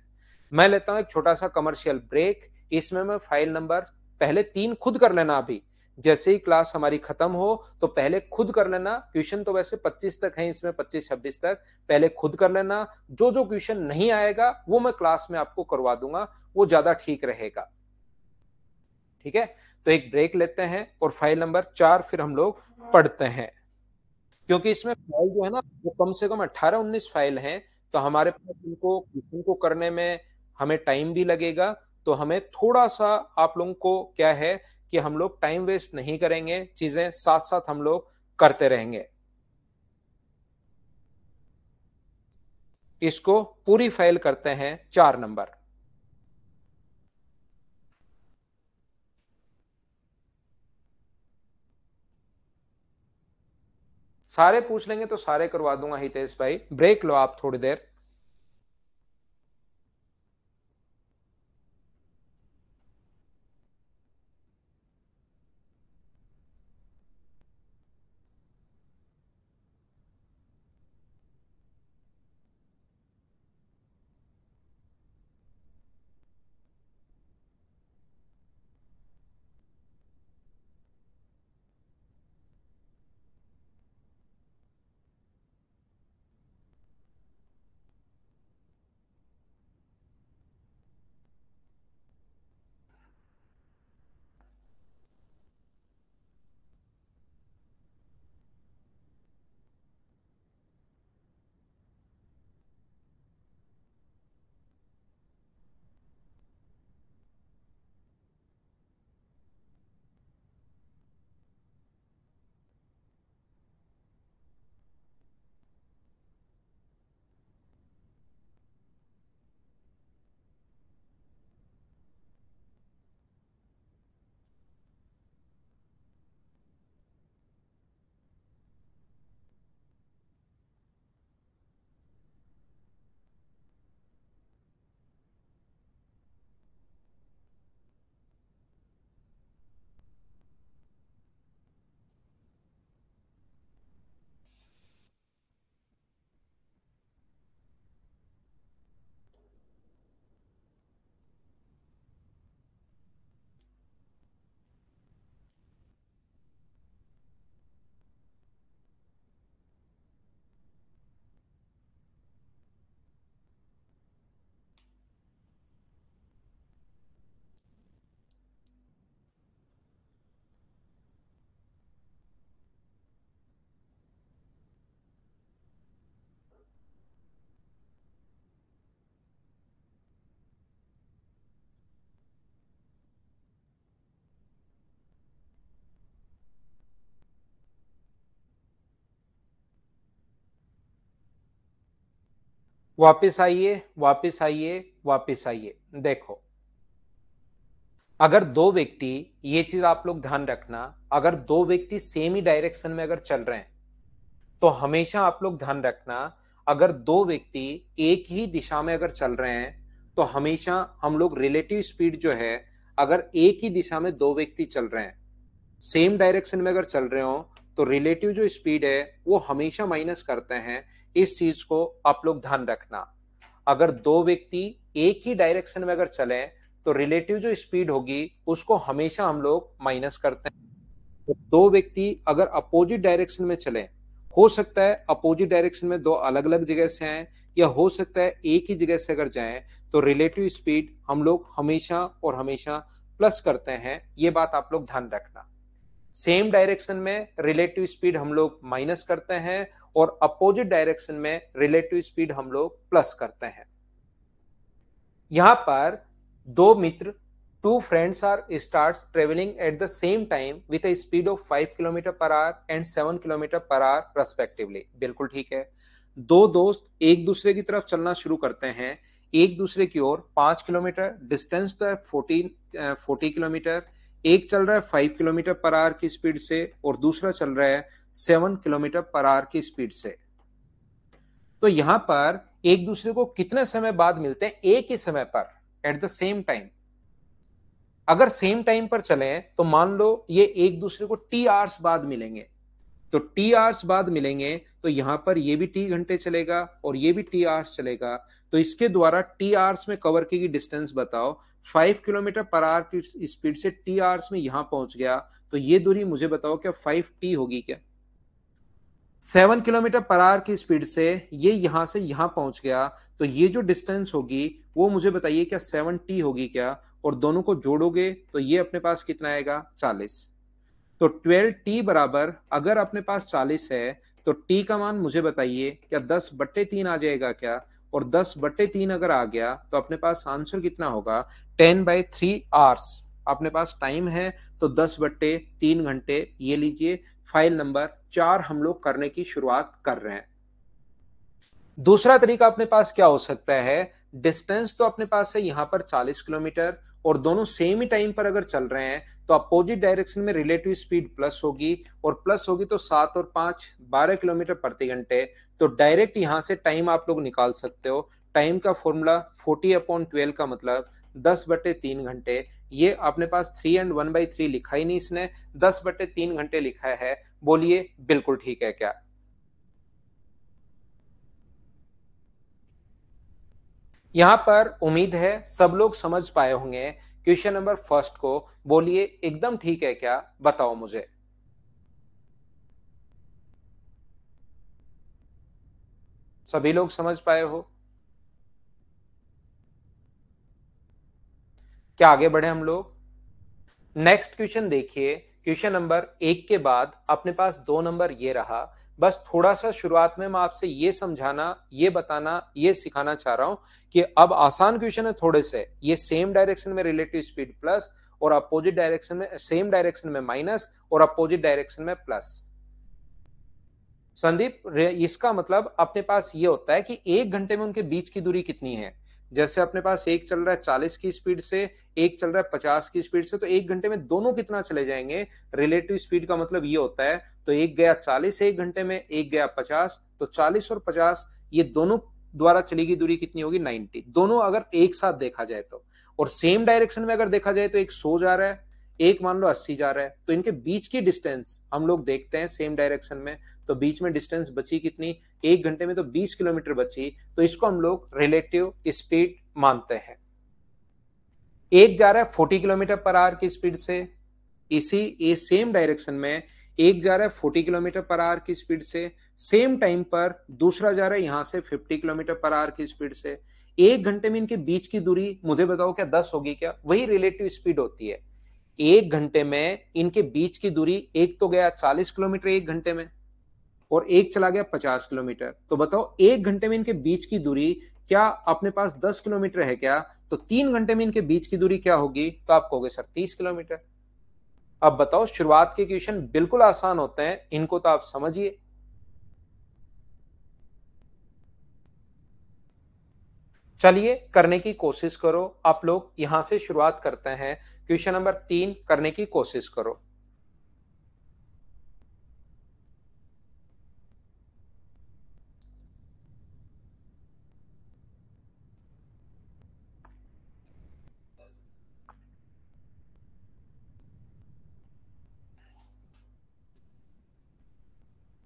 मैं लेता हूं एक छोटा सा कमर्शियल ब्रेक, इसमें मैं फाइल नंबर पहले 3 खुद कर लेना अभी, जैसे ही क्लास हमारी खत्म हो तो पहले खुद कर लेना। क्वेश्चन तो वैसे 25 तक है इसमें, 25-26 तक, पहले खुद कर लेना। जो जो क्वेश्चन नहीं आएगा वो मैं क्लास में आपको करवा दूंगा, वो ज्यादा ठीक रहेगा। ठीक है, तो एक ब्रेक लेते हैं और फाइल नंबर 4 फिर हम लोग पढ़ते हैं। क्योंकि इसमें फाइल जो है ना वो कम से कम 18-19 फाइल हैं, तो हमारे पास इनको करने में हमें टाइम भी लगेगा। तो हमें थोड़ा सा आप लोगों को क्या है कि हम लोग टाइम वेस्ट नहीं करेंगे, चीजें साथ साथ हम लोग करते रहेंगे। इसको पूरी फाइल करते हैं 4 नंबर। सारे पूछ लेंगे तो सारे करवा दूंगा हितेश भाई, ब्रेक लो आप थोड़ी देर। वापस आइए, वापस आइए, वापस आइए। देखो, अगर दो व्यक्ति, ये चीज आप लोग ध्यान रखना, अगर दो व्यक्ति सेम ही डायरेक्शन में अगर चल रहे हैं तो हमेशा आप लोग ध्यान रखना, अगर दो व्यक्ति एक ही दिशा में अगर चल रहे हैं तो हमेशा हम लोग रिलेटिव स्पीड जो है, अगर एक ही दिशा में दो व्यक्ति चल रहे हैं, सेम डायरेक्शन में अगर चल रहे हो, तो रिलेटिव जो स्पीड है वो हमेशा माइनस करते हैं। इस चीज को आप लोग ध्यान रखना। अगर दो व्यक्ति एक ही डायरेक्शन में अगर चले तो रिलेटिव जो स्पीड होगी उसको हमेशा हम लोग माइनस करते हैं। तो दो व्यक्ति अगर अपोजिट डायरेक्शन में चले, हो सकता है अपोजिट डायरेक्शन में दो अलग अलग जगह से आए, या हो सकता है एक ही जगह से अगर जाएं, तो रिलेटिव स्पीड हम लोग हमेशा और हमेशा प्लस करते हैं। ये बात आप लोग ध्यान रखना। सेम डायरेक्शन में रिलेटिव स्पीड हम लोग माइनस करते हैं और अपोजिट डायरेक्शन में रिलेटिव स्पीड हम लोग प्लस करते हैं। यहां पर दो मित्र, two friends are starts traveling at the same time with a speed of 5 kilometre per our and 7 kilometre per our respectively. बिल्कुल ठीक है। दो दोस्त एक दूसरे की तरफ चलना शुरू करते हैं, एक दूसरे की ओर 5 किलोमीटर, डिस्टेंस तो है 40 किलोमीटर। एक चल रहा है 5 किलोमीटर पर आवर की स्पीड से और दूसरा चल रहा है 7 किलोमीटर पर आवर की स्पीड से। तो यहां पर एक दूसरे को कितने समय बाद मिलते हैं? एक ही समय पर, एट द सेम टाइम। अगर सेम टाइम पर चले तो मान लो ये एक दूसरे को टी आवर्स बाद मिलेंगे, तो टी आवर्स बाद मिलेंगे तो यहां पर ये भी टी घंटे चलेगा और ये भी टी आवर्स चलेगा। तो इसके द्वारा टी आवर्स में कवर की डिस्टेंस बताओ। 5 किलोमीटर पर आवर की स्पीड से टी आवर्स में यहां पहुंच गया, तो ये दूरी मुझे बताओ क्या 5t होगी क्या? 7 किलोमीटर पर आवर की स्पीड से ये यहां से यहां पहुंच गया, तो ये जो डिस्टेंस होगी वो मुझे बताइए क्या 7t होगी क्या? और दोनों को जोड़ोगे तो ये अपने पास कितना आएगा? 40। तो 12t बराबर, अगर अपने पास 40 है तो t का मान मुझे बताइए क्या 10/3 आ जाएगा क्या? और 10/3 अगर आ गया तो अपने पास आंसर कितना होगा? 10/3 आवर्स अपने पास टाइम है। तो 10/3 घंटे। ये लीजिए, फाइल नंबर 4 हम लोग करने की शुरुआत कर रहे हैं। दूसरा तरीका अपने पास क्या हो सकता है? डिस्टेंस तो अपने पास है यहां पर 40 किलोमीटर और दोनों सेम ही टाइम पर अगर चल रहे हैं तो अपोजिट डायरेक्शन में रिलेटिव स्पीड प्लस होगी, और प्लस होगी तो 7 और 5 12 किलोमीटर प्रति घंटे। तो डायरेक्ट यहां से टाइम आप लोग निकाल सकते हो। टाइम का फॉर्मूला 40/12 का मतलब 10/3 घंटे। ये अपने पास 3 एंड 1/3 लिखा ही नहीं इसने, 10/3 घंटे लिखा है। बोलिए बिल्कुल ठीक है क्या? यहां पर उम्मीद है सब लोग समझ पाए होंगे क्वेश्चन नंबर फर्स्ट को। बोलिए एकदम ठीक है क्या? बताओ मुझे। सभी लोग समझ पाए हो? क्या आगे बढ़े हम लोग? नेक्स्ट क्वेश्चन देखिए। क्वेश्चन नंबर 1 के बाद अपने पास 2 नंबर ये रहा। बस थोड़ा सा शुरुआत में मैं आपसे ये समझाना, ये बताना, ये सिखाना चाह रहा हूं कि अब आसान क्वेश्चन है थोड़े से। ये सेम डायरेक्शन में रिलेटिव स्पीड प्लस और अपोजिट डायरेक्शन में, सेम डायरेक्शन में माइनस और अपोजिट डायरेक्शन में प्लस। संदीप, इसका मतलब अपने पास ये होता है कि एक घंटे में उनके बीच की दूरी कितनी है। जैसे अपने पास एक चल रहा है 40 की स्पीड से, एक चल रहा है 50 की स्पीड से, तो एक घंटे में दोनों कितना चले जाएंगे? रिलेटिव स्पीड का मतलब ये होता है। तो एक गया 40 एक घंटे में, एक गया 50, तो 40 और 50 ये दोनों द्वारा चली गई दूरी कितनी होगी? 90। दोनों अगर एक साथ देखा जाए तो, और सेम डायरेक्शन में अगर देखा जाए तो एक 100 जा रहा है, एक मान लो 80 जा रहा है, तो इनके बीच की डिस्टेंस हम लोग देखते हैं सेम डायरेक्शन में। तो बीच में डिस्टेंस बची कितनी? एक घंटे में तो 20 किलोमीटर बची। तो इसको हम लोग रिलेटिव स्पीड मानते हैं। एक जा रहा है 40 किलोमीटर पर आवर की स्पीड से, इसी ये सेम डायरेक्शन में एक जा रहा है 40 किलोमीटर पर आवर की स्पीड से। सेम टाइम पर दूसरा जा रहा है यहां से 50 किलोमीटर पर आवर की स्पीड से। एक घंटे में इनके बीच की दूरी मुझे बताओ क्या 10 होगी क्या? वही रिलेटिव स्पीड होती है। एक घंटे में इनके बीच की दूरी, एक तो गया 40 किलोमीटर एक घंटे में और एक चला गया 50 किलोमीटर। तो बताओ एक घंटे में इनके बीच की दूरी क्या अपने पास 10 किलोमीटर है क्या? तो 3 घंटे में इनके बीच की दूरी क्या होगी? तो आप कहोगे सर 30 किलोमीटर। अब बताओ, शुरुआत के क्वेश्चन बिल्कुल आसान होते हैं, इनको तो आप समझिए। चलिए करने की कोशिश करो। आप लोग यहां से शुरुआत करते हैं। क्वेश्चन नंबर 3 करने की कोशिश करो।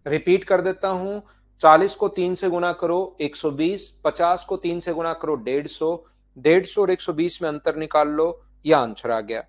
रिपीट कर देता हूं। 40 को 3 से गुणा करो 120, 50 को 3 से गुणा करो 150, 150 और 120 में अंतर निकाल लो, यह आंसर आ गया।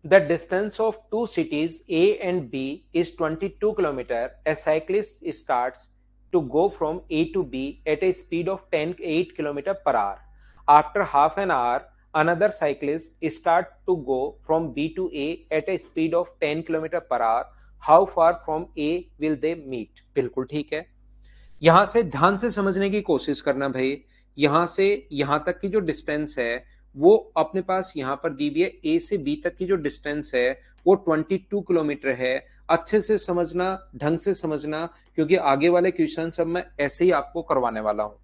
The distance of two cities A and B is 22 km. A cyclist starts to go from A to B at a speed of 8 km per hour. After half an hour, another cyclist starts to go from B to A at a speed of 10 km per hour. How far from A will they meet? बिल्कुल ठीक है। यहां से ध्यान से समझने की कोशिश करना भाई। यहां से यहां तक की जो डिस्टेंस है वो अपने पास यहां पर दी हुई है। ए से बी तक की जो डिस्टेंस है वो 22 किलोमीटर है। अच्छे से समझना, ढंग से समझना, क्योंकि आगे वाले क्वेश्चन सब मैं ऐसे ही आपको करवाने वाला हूं।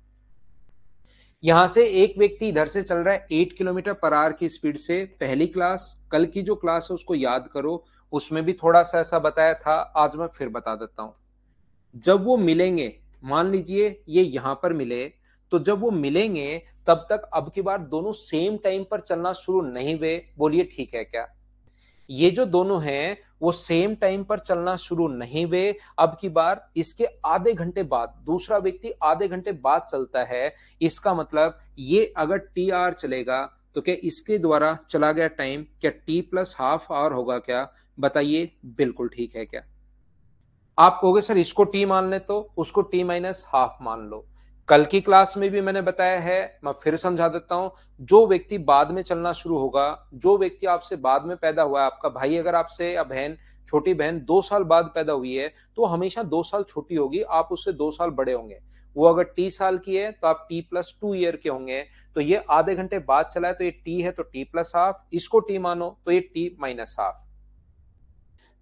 यहां से एक व्यक्ति इधर से चल रहा है 8 किलोमीटर पर आवर की स्पीड से। पहली क्लास, कल की जो क्लास है उसको याद करो, उसमें भी थोड़ा सा ऐसा बताया था, आज मैं फिर बता देता हूं। जब वो मिलेंगे, मान लीजिए ये यहां पर मिले, तो जब वो मिलेंगे तब तक अब की बार दोनों सेम टाइम पर चलना शुरू नहीं हुए। बोलिए ठीक है क्या? ये जो दोनों हैं वो सेम टाइम पर चलना शुरू नहीं हुए। अब की बार इसके आधे घंटे बाद दूसरा व्यक्ति आधे घंटे बाद चलता है। इसका मतलब ये अगर टी आर चलेगा तो क्या इसके द्वारा चला गया टाइम क्या टी प्लस हाफ आवर होगा क्या? बताइए बिल्कुल ठीक है क्या? आप कहोगे सर इसको टी मान ले तो उसको टी माइनस हाफ मान लो। कल की क्लास में भी मैंने बताया है, मैं फिर समझा देता हूं। जो व्यक्ति बाद में चलना शुरू होगा, जो व्यक्ति आपसे बाद में पैदा हुआ है, आपका भाई अगर आपसे या बहन, छोटी बहन 2 साल बाद पैदा हुई है तो हमेशा 2 साल छोटी होगी, आप उससे 2 साल बड़े होंगे। वो अगर टी साल की है तो आप टी प्लस 2 ईयर के होंगे। तो ये आधे घंटे बाद चला है तो ये टी है तो टी प्लस हाफ, इसको टी मानो तो ये T minus half.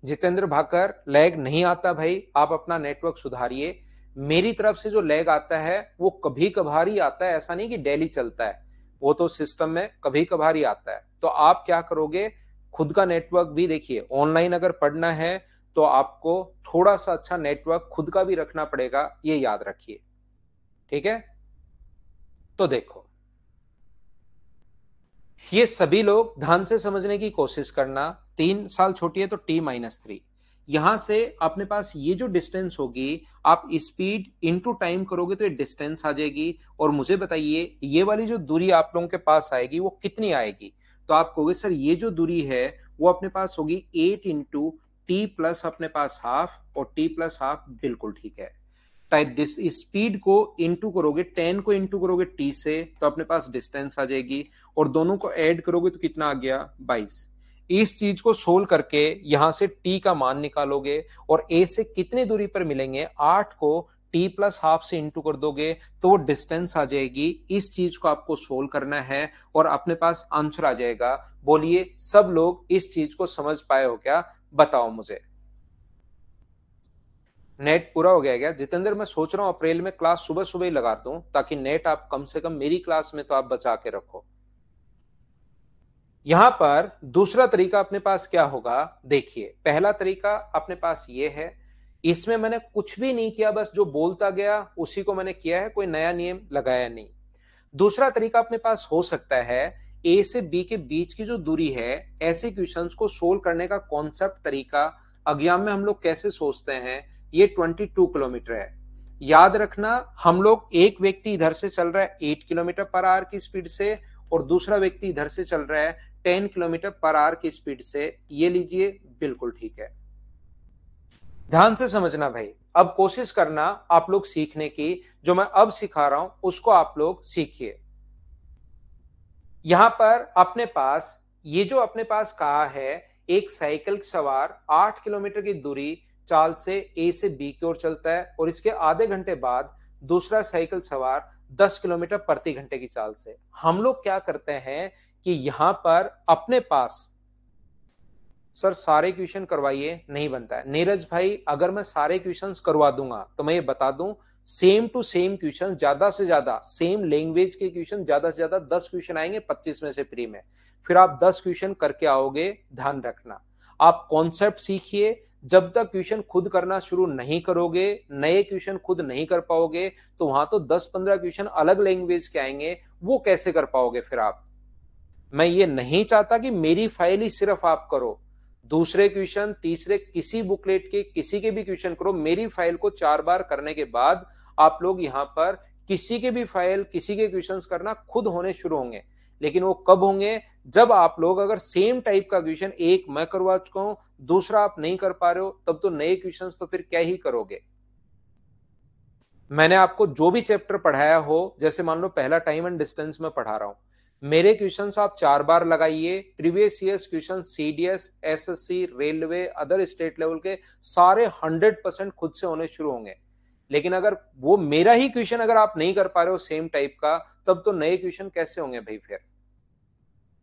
Jitendra Bhakar, lag नहीं आता भाई, आप अपना नेटवर्क सुधारिए। मेरी तरफ से जो लैग आता है वो कभी कभार ही आता है, ऐसा नहीं कि डेली चलता है। वो तो सिस्टम में कभी कभार ही आता है। तो आप क्या करोगे, खुद का नेटवर्क भी देखिए। ऑनलाइन अगर पढ़ना है तो आपको थोड़ा सा अच्छा नेटवर्क खुद का भी रखना पड़ेगा, ये याद रखिए। ठीक है, तो देखो ये सभी लोग ध्यान से समझने की कोशिश करना। 3 साल छोटी है तो टी माइनस 3। यहां से अपने पास ये जो डिस्टेंस होगी, आप स्पीड इनटू टाइम करोगे तो ये डिस्टेंस आ जाएगी। और मुझे बताइए ये वाली जो दूरी आप लोगों के पास आएगी वो कितनी आएगी? तो आप कहोगे सर ये जो दूरी है वो अपने पास होगी 8 इंटू टी प्लस अपने पास हाफ, और टी प्लस हाफ बिल्कुल ठीक है। टाइप दिस स्पीड को इंटू करोगे, 10 को इंटू करोगे टी से तो अपने पास डिस्टेंस आ जाएगी, और दोनों को ऐड करोगे तो कितना आ गया 22। इस चीज को सोल्व करके यहां से टी का मान निकालोगे, और ए से कितनी दूरी पर मिलेंगे 8 को टी प्लस हाफ से इंटू कर दोगे तो वो डिस्टेंस आ जाएगी। इस चीज को आपको सोल्व करना है और अपने पास आंसर आ जाएगा। बोलिए सब लोग इस चीज को समझ पाए हो क्या? बताओ मुझे। नेट पूरा हो गया क्या जितेंद्र? मैं सोच रहा हूं अप्रैल में क्लास सुबह सुबह ही लगा दूं, ताकि नेट आप कम से कम मेरी क्लास में तो आप बचा के रखो। यहां पर दूसरा तरीका अपने पास क्या होगा, देखिए पहला तरीका अपने पास ये है। इसमें मैंने कुछ भी नहीं किया, बस जो बोलता गया उसी को मैंने किया है, कोई नया नियम लगाया नहीं। दूसरा तरीका अपने पास हो सकता है, ए से बी के बीच की जो दूरी है, ऐसे क्वेश्चंस को सोल्व करने का कॉन्सेप्ट तरीका एग्जाम में हम लोग कैसे सोचते हैं। ये 22 किलोमीटर है। याद रखना, हम लोग एक व्यक्ति इधर से चल रहा है 8 किलोमीटर पर आवर की स्पीड से, और दूसरा व्यक्ति इधर से चल रहा है 10 किलोमीटर पर आवर की स्पीड से। ये लीजिए बिल्कुल ठीक है। ध्यान से समझना भाई। अब कोशिश करना आप लोग सीखने की, जो मैं अब सिखा रहा हूं उसको आप लोग सीखिए। यहां पर अपने पास ये जो अपने पास कहा है, एक साइकिल सवार 8 किलोमीटर की दूरी चाल से ए से बी की ओर चलता है, और इसके आधे घंटे बाद दूसरा साइकिल सवार 10 किलोमीटर प्रति घंटे की चाल से। हम लोग क्या करते हैं कि यहां पर अपने पास, सर सारे क्वेश्चन करवाइए, नहीं बनता है नीरज भाई। अगर मैं सारे क्वेश्चंस करवा दूंगा तो मैं ये बता दूं, सेम टू सेम क्वेश्चन, ज्यादा से ज्यादा सेम लैंग्वेज के क्वेश्चन ज्यादा से ज्यादा 10 क्वेश्चन आएंगे 25 में से प्री में। फिर आप 10 क्वेश्चन करके आओगे। ध्यान रखना, आप कॉन्सेप्ट सीखिए। जब तक क्वेश्चन खुद करना शुरू नहीं करोगे, नए क्वेश्चन खुद नहीं कर पाओगे, तो वहां तो 10-15 क्वेश्चन अलग लैंग्वेज के आएंगे, वो कैसे कर पाओगे फिर आप। मैं ये नहीं चाहता कि मेरी फाइल ही सिर्फ आप करो, दूसरे क्वेश्चन तीसरे किसी बुकलेट के किसी के भी क्वेश्चन करो। मेरी फाइल को 4 बार करने के बाद आप लोग यहां पर किसी के भी फाइल किसी के क्वेश्चंस करना खुद होने शुरू होंगे। लेकिन वो कब होंगे, जब आप लोग अगर सेम टाइप का क्वेश्चन एक मैं करवा चुका हूं, दूसरा आप नहीं कर पा रहे हो, तब तो नए क्वेश्चंस तो फिर क्या ही करोगे। मैंने आपको जो भी चैप्टर पढ़ाया हो, जैसे मान लो पहला टाइम एंड डिस्टेंस में पढ़ा रहा हूं, मेरे क्वेश्चंस आप 4 बार लगाइए। Previous years question CDS, SSC, railway, other state level के सारे 100% खुद से होने शुरू होंगे। लेकिन अगर वो मेरा ही क्वेश्चन अगर आप नहीं कर पा रहे हो सेम टाइप का, तब तो नए क्वेश्चन कैसे होंगे भाई फिर।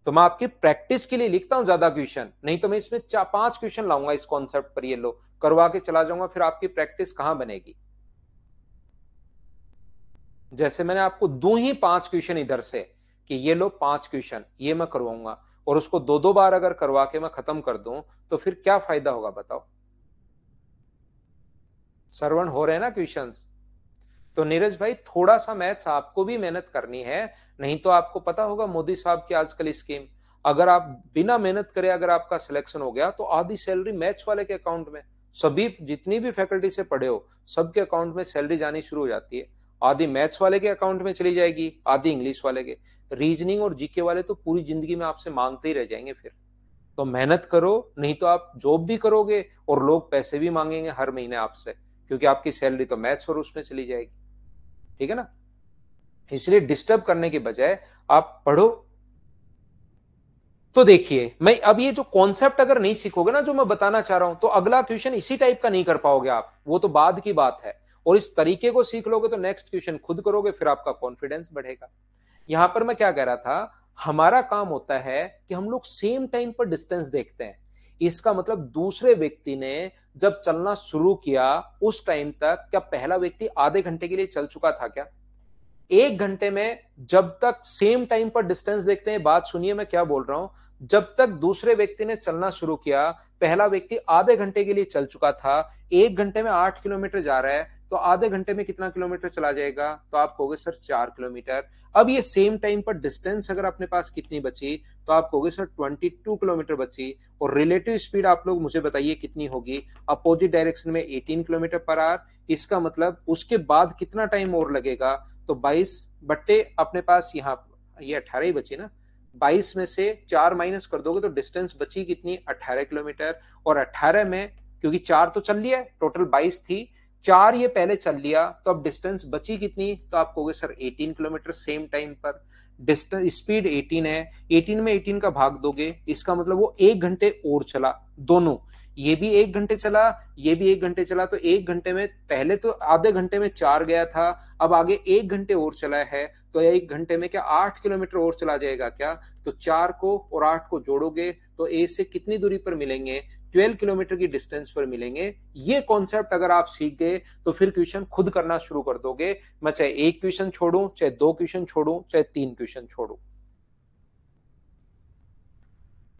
तो मैं आपकी प्रैक्टिस के लिए लिखता हूं ज्यादा क्वेश्चन, नहीं तो मैं इसमें 4-5 क्वेश्चन लाऊंगा इस कॉन्सेप्ट पर, ये लो करवा के चला जाऊंगा, फिर आपकी प्रैक्टिस कहां बनेगी। जैसे मैंने आपको दूं ही 5 क्वेश्चन इधर से कि ये लो 5 क्वेश्चन ये मैं करवाऊंगा, और उसको 2-2 बार अगर करवा के मैं खत्म कर दूं, तो फिर क्या फायदा होगा बताओ। सरवण हो रहे हैं ना क्वेश्चंस। तो नीरज भाई थोड़ा सा मैथ्स आपको भी मेहनत करनी है, नहीं तो आपको पता होगा मोदी साहब की आजकल स्कीम, अगर आप बिना मेहनत करे अगर आपका सिलेक्शन हो गया तो आधी सैलरी मैथ्स वाले के अकाउंट में, सभी जितनी भी फैकल्टी से पढ़े हो सबके अकाउंट में सैलरी जानी शुरू हो जाती है। आधी मैथ्स वाले के अकाउंट में चली जाएगी, आधी इंग्लिश वाले के। रीजनिंग और जीके वाले तो पूरी जिंदगी में आपसे मांगते ही रह जाएंगे फिर। तो मेहनत करो, नहीं तो आप जॉब भी करोगे और लोग पैसे भी मांगेंगे हर महीने आपसे, क्योंकि आपकी सैलरी तो मैथ्स और उसमें चली जाएगी। ठीक है ना। इसलिए डिस्टर्ब करने के बजाय आप पढ़ो। तो देखिए, मैं अब ये जो कॉन्सेप्ट अगर नहीं सीखोगे ना जो मैं बताना चाह रहा हूं, तो अगला क्वेश्चन इसी टाइप का नहीं कर पाओगे आप, वो तो बाद की बात है। और इस तरीके को सीख लोगे तो नेक्स्ट क्वेश्चन खुद करोगे, फिर आपका कॉन्फिडेंस बढ़ेगा। यहां पर मैं क्या कह रहा था, हमारा काम होता है कि हम लोग सेम टाइम पर डिस्टेंस देखते हैं। इसका मतलब दूसरे व्यक्ति ने जब चलना शुरू किया उस टाइम तक क्या पहला व्यक्ति आधे घंटे के लिए चल चुका था क्या। 1 घंटे में जब तक सेम टाइम पर डिस्टेंस देखते हैं, बात सुनिए मैं क्या बोल रहा हूं, जब तक दूसरे व्यक्ति ने चलना शुरू किया पहला व्यक्ति आधे घंटे के लिए चल चुका था। 1 घंटे में 8 किलोमीटर जा रहा है, तो आधे घंटे में कितना किलोमीटर चला जाएगा, तो आप कहोगे सर 4 किलोमीटर। अब ये सेम टाइम पर डिस्टेंस अगर अपने पास कितनी बची, तो आप कहोगे सर 22 किलोमीटर बची। और रिलेटिव स्पीड आप लोग मुझे बताइए कितनी होगी, अपोजिट डायरेक्शन में 18 किलोमीटर पर आवर। इसका मतलब उसके बाद कितना टाइम और लगेगा, तो 22 बट्टे अपने पास यहाँ ये 18 ही बची ना, 22 में से 4 माइनस कर दोगे तो डिस्टेंस बची कितनी, 18 किलोमीटर। और 18 में क्योंकि 4 तो चल लिया, टोटल 22 थी, 4 ये पहले चल लिया, तो अब डिस्टेंस बची कितनी, तो आप कहोगे सर 18 किलोमीटर सेम टाइम पर। डिस्टेंस स्पीड 18 है, 18 में 18 का भाग दोगे, इसका मतलब वो 1 घंटे और चला। दोनों, ये भी 1 घंटे चला, ये भी 1 घंटे चला, तो 1 घंटे में पहले तो आधे घंटे में 4 गया था, अब आगे 1 घंटे और चला है, तो 1 घंटे में क्या 8 किलोमीटर और चला जाएगा क्या। तो 4 को और 8 को जोड़ोगे तो ए से कितनी दूरी पर मिलेंगे, 12 किलोमीटर की डिस्टेंस पर मिलेंगे। ये कॉन्सेप्ट अगर आप सीख गए तो फिर क्वेश्चन खुद करना शुरू कर दोगे। मैं चाहे 1 क्वेश्चन छोड़ू, चाहे 2 क्वेश्चन छोड़ू, चाहे 3 क्वेश्चन छोड़ू।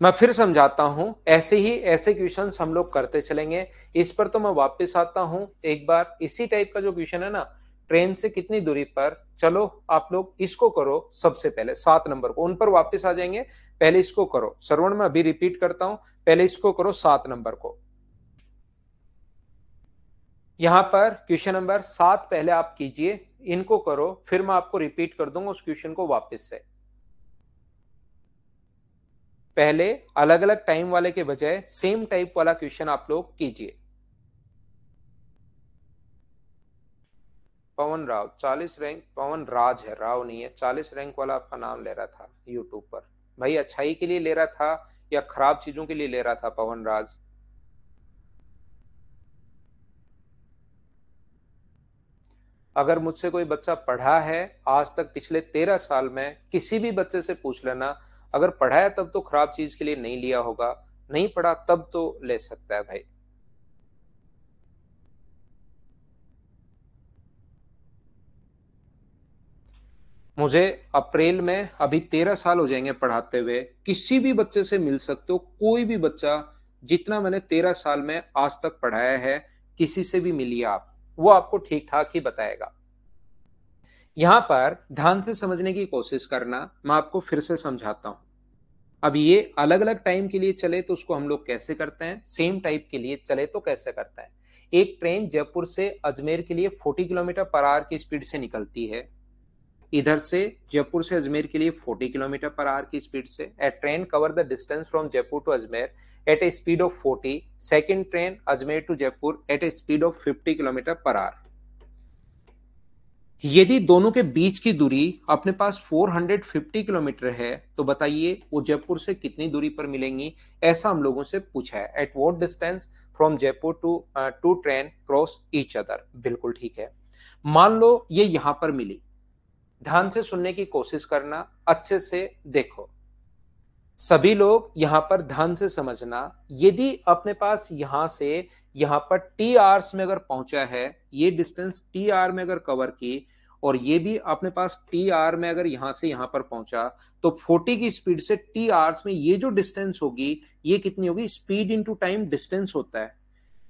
मैं फिर समझाता हूं, ऐसे ही ऐसे क्वेश्चंस हम लोग करते चलेंगे। इस पर तो मैं वापस आता हूं एक बार, इसी टाइप का जो क्वेश्चन है ना, ट्रेन से कितनी दूरी पर, चलो आप लोग इसको करो सबसे पहले 7 नंबर को, उन पर वापस आ जाएंगे। पहले इसको करो श्रवण, मैं अभी रिपीट करता हूं, पहले इसको करो 7 नंबर को। यहां पर क्वेश्चन नंबर 7 पहले आप कीजिए, इनको करो, फिर मैं आपको रिपीट कर दूंगा उस क्वेश्चन को वापस से। पहले अलग अलग टाइम वाले के बजाय सेम टाइप वाला क्वेश्चन आप लोग कीजिए। पवन राव 40 रैंक, पवन राज है, राव नहीं है, 40 रैंक वाला आपका नाम ले रहा था यूट्यूब पर। भाई अच्छाई के लिए ले रहा था या खराब चीजों के लिए ले रहा था पवन राज। अगर मुझसे कोई बच्चा पढ़ा है आज तक पिछले 13 साल में, किसी भी बच्चे से पूछ लेना, अगर पढ़ा है तब तो खराब चीज के लिए नहीं लिया होगा, नहीं पढ़ा तब तो ले सकता है भाई। मुझे अप्रैल में अभी 13 साल हो जाएंगे पढ़ाते हुए, किसी भी बच्चे से मिल सकते हो, कोई भी बच्चा, जितना मैंने 13 साल में आज तक पढ़ाया है, किसी से भी मिलिए आप, वो आपको ठीक ठाक ही बताएगा। यहां पर ध्यान से समझने की कोशिश करना, मैं आपको फिर से समझाता हूं। अब ये अलग अलग टाइम के लिए चले तो उसको हम लोग कैसे करते हैं, सेम टाइप के लिए चले तो कैसे करते हैं। एक ट्रेन जयपुर से अजमेर के लिए 40 किलोमीटर पर आवर की स्पीड से निकलती है। इधर से जयपुर से अजमेर के लिए 40 किलोमीटर पर आवर की स्पीड से। A train cover the distance from Jaipur to Ajmer at a speed of 40। Second train Ajmer to Jaipur at a speed of 50 kilometre per hour. यदि दोनों के बीच की दूरी अपने पास 450 किलोमीटर है तो बताइए वो जयपुर से कितनी दूरी पर मिलेंगी, ऐसा हम लोगों से पूछा है। At what distance from Jaipur two train cross each other. बिल्कुल ठीक है। मान लो ये यहां पर मिली, ध्यान से सुनने की कोशिश करना, अच्छे से देखो सभी लोग, यहां पर ध्यान से समझना। यदि अपने पास यहां से यहां पर टी आवर्स में अगर पहुंचा है, ये डिस्टेंस टी आर में अगर कवर की, और ये भी अपने पास टी आर में अगर यहां से यहां पर पहुंचा, तो 40 की स्पीड से टी आवर्स में ये जो डिस्टेंस होगी, ये कितनी होगी, स्पीड इंटू टाइम डिस्टेंस होता है।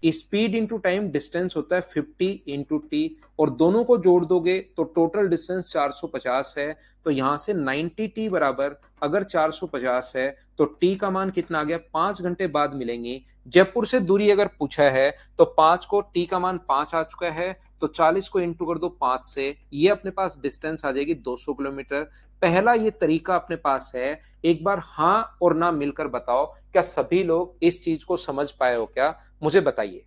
स्पीड इंटू टाइम डिस्टेंस होता है 50 इंटू टी, और दोनों को जोड़ दोगे तो टोटल डिस्टेंस 450 है। तो यहां से 90 टी बराबर, अगर 450 है तो टी का मान कितना आ गया, 5 घंटे बाद मिलेंगे। जयपुर से दूरी अगर पूछा है तो 5 को, टी का मान 5 आ चुका है, तो 40 को इंटू कर दो 5 से, ये अपने पास डिस्टेंस आ जाएगी 200 किलोमीटर। पहला ये तरीका अपने पास है। एक बार हां और ना मिलकर बताओ, क्या सभी लोग इस चीज को समझ पाए हो क्या, मुझे बताइए।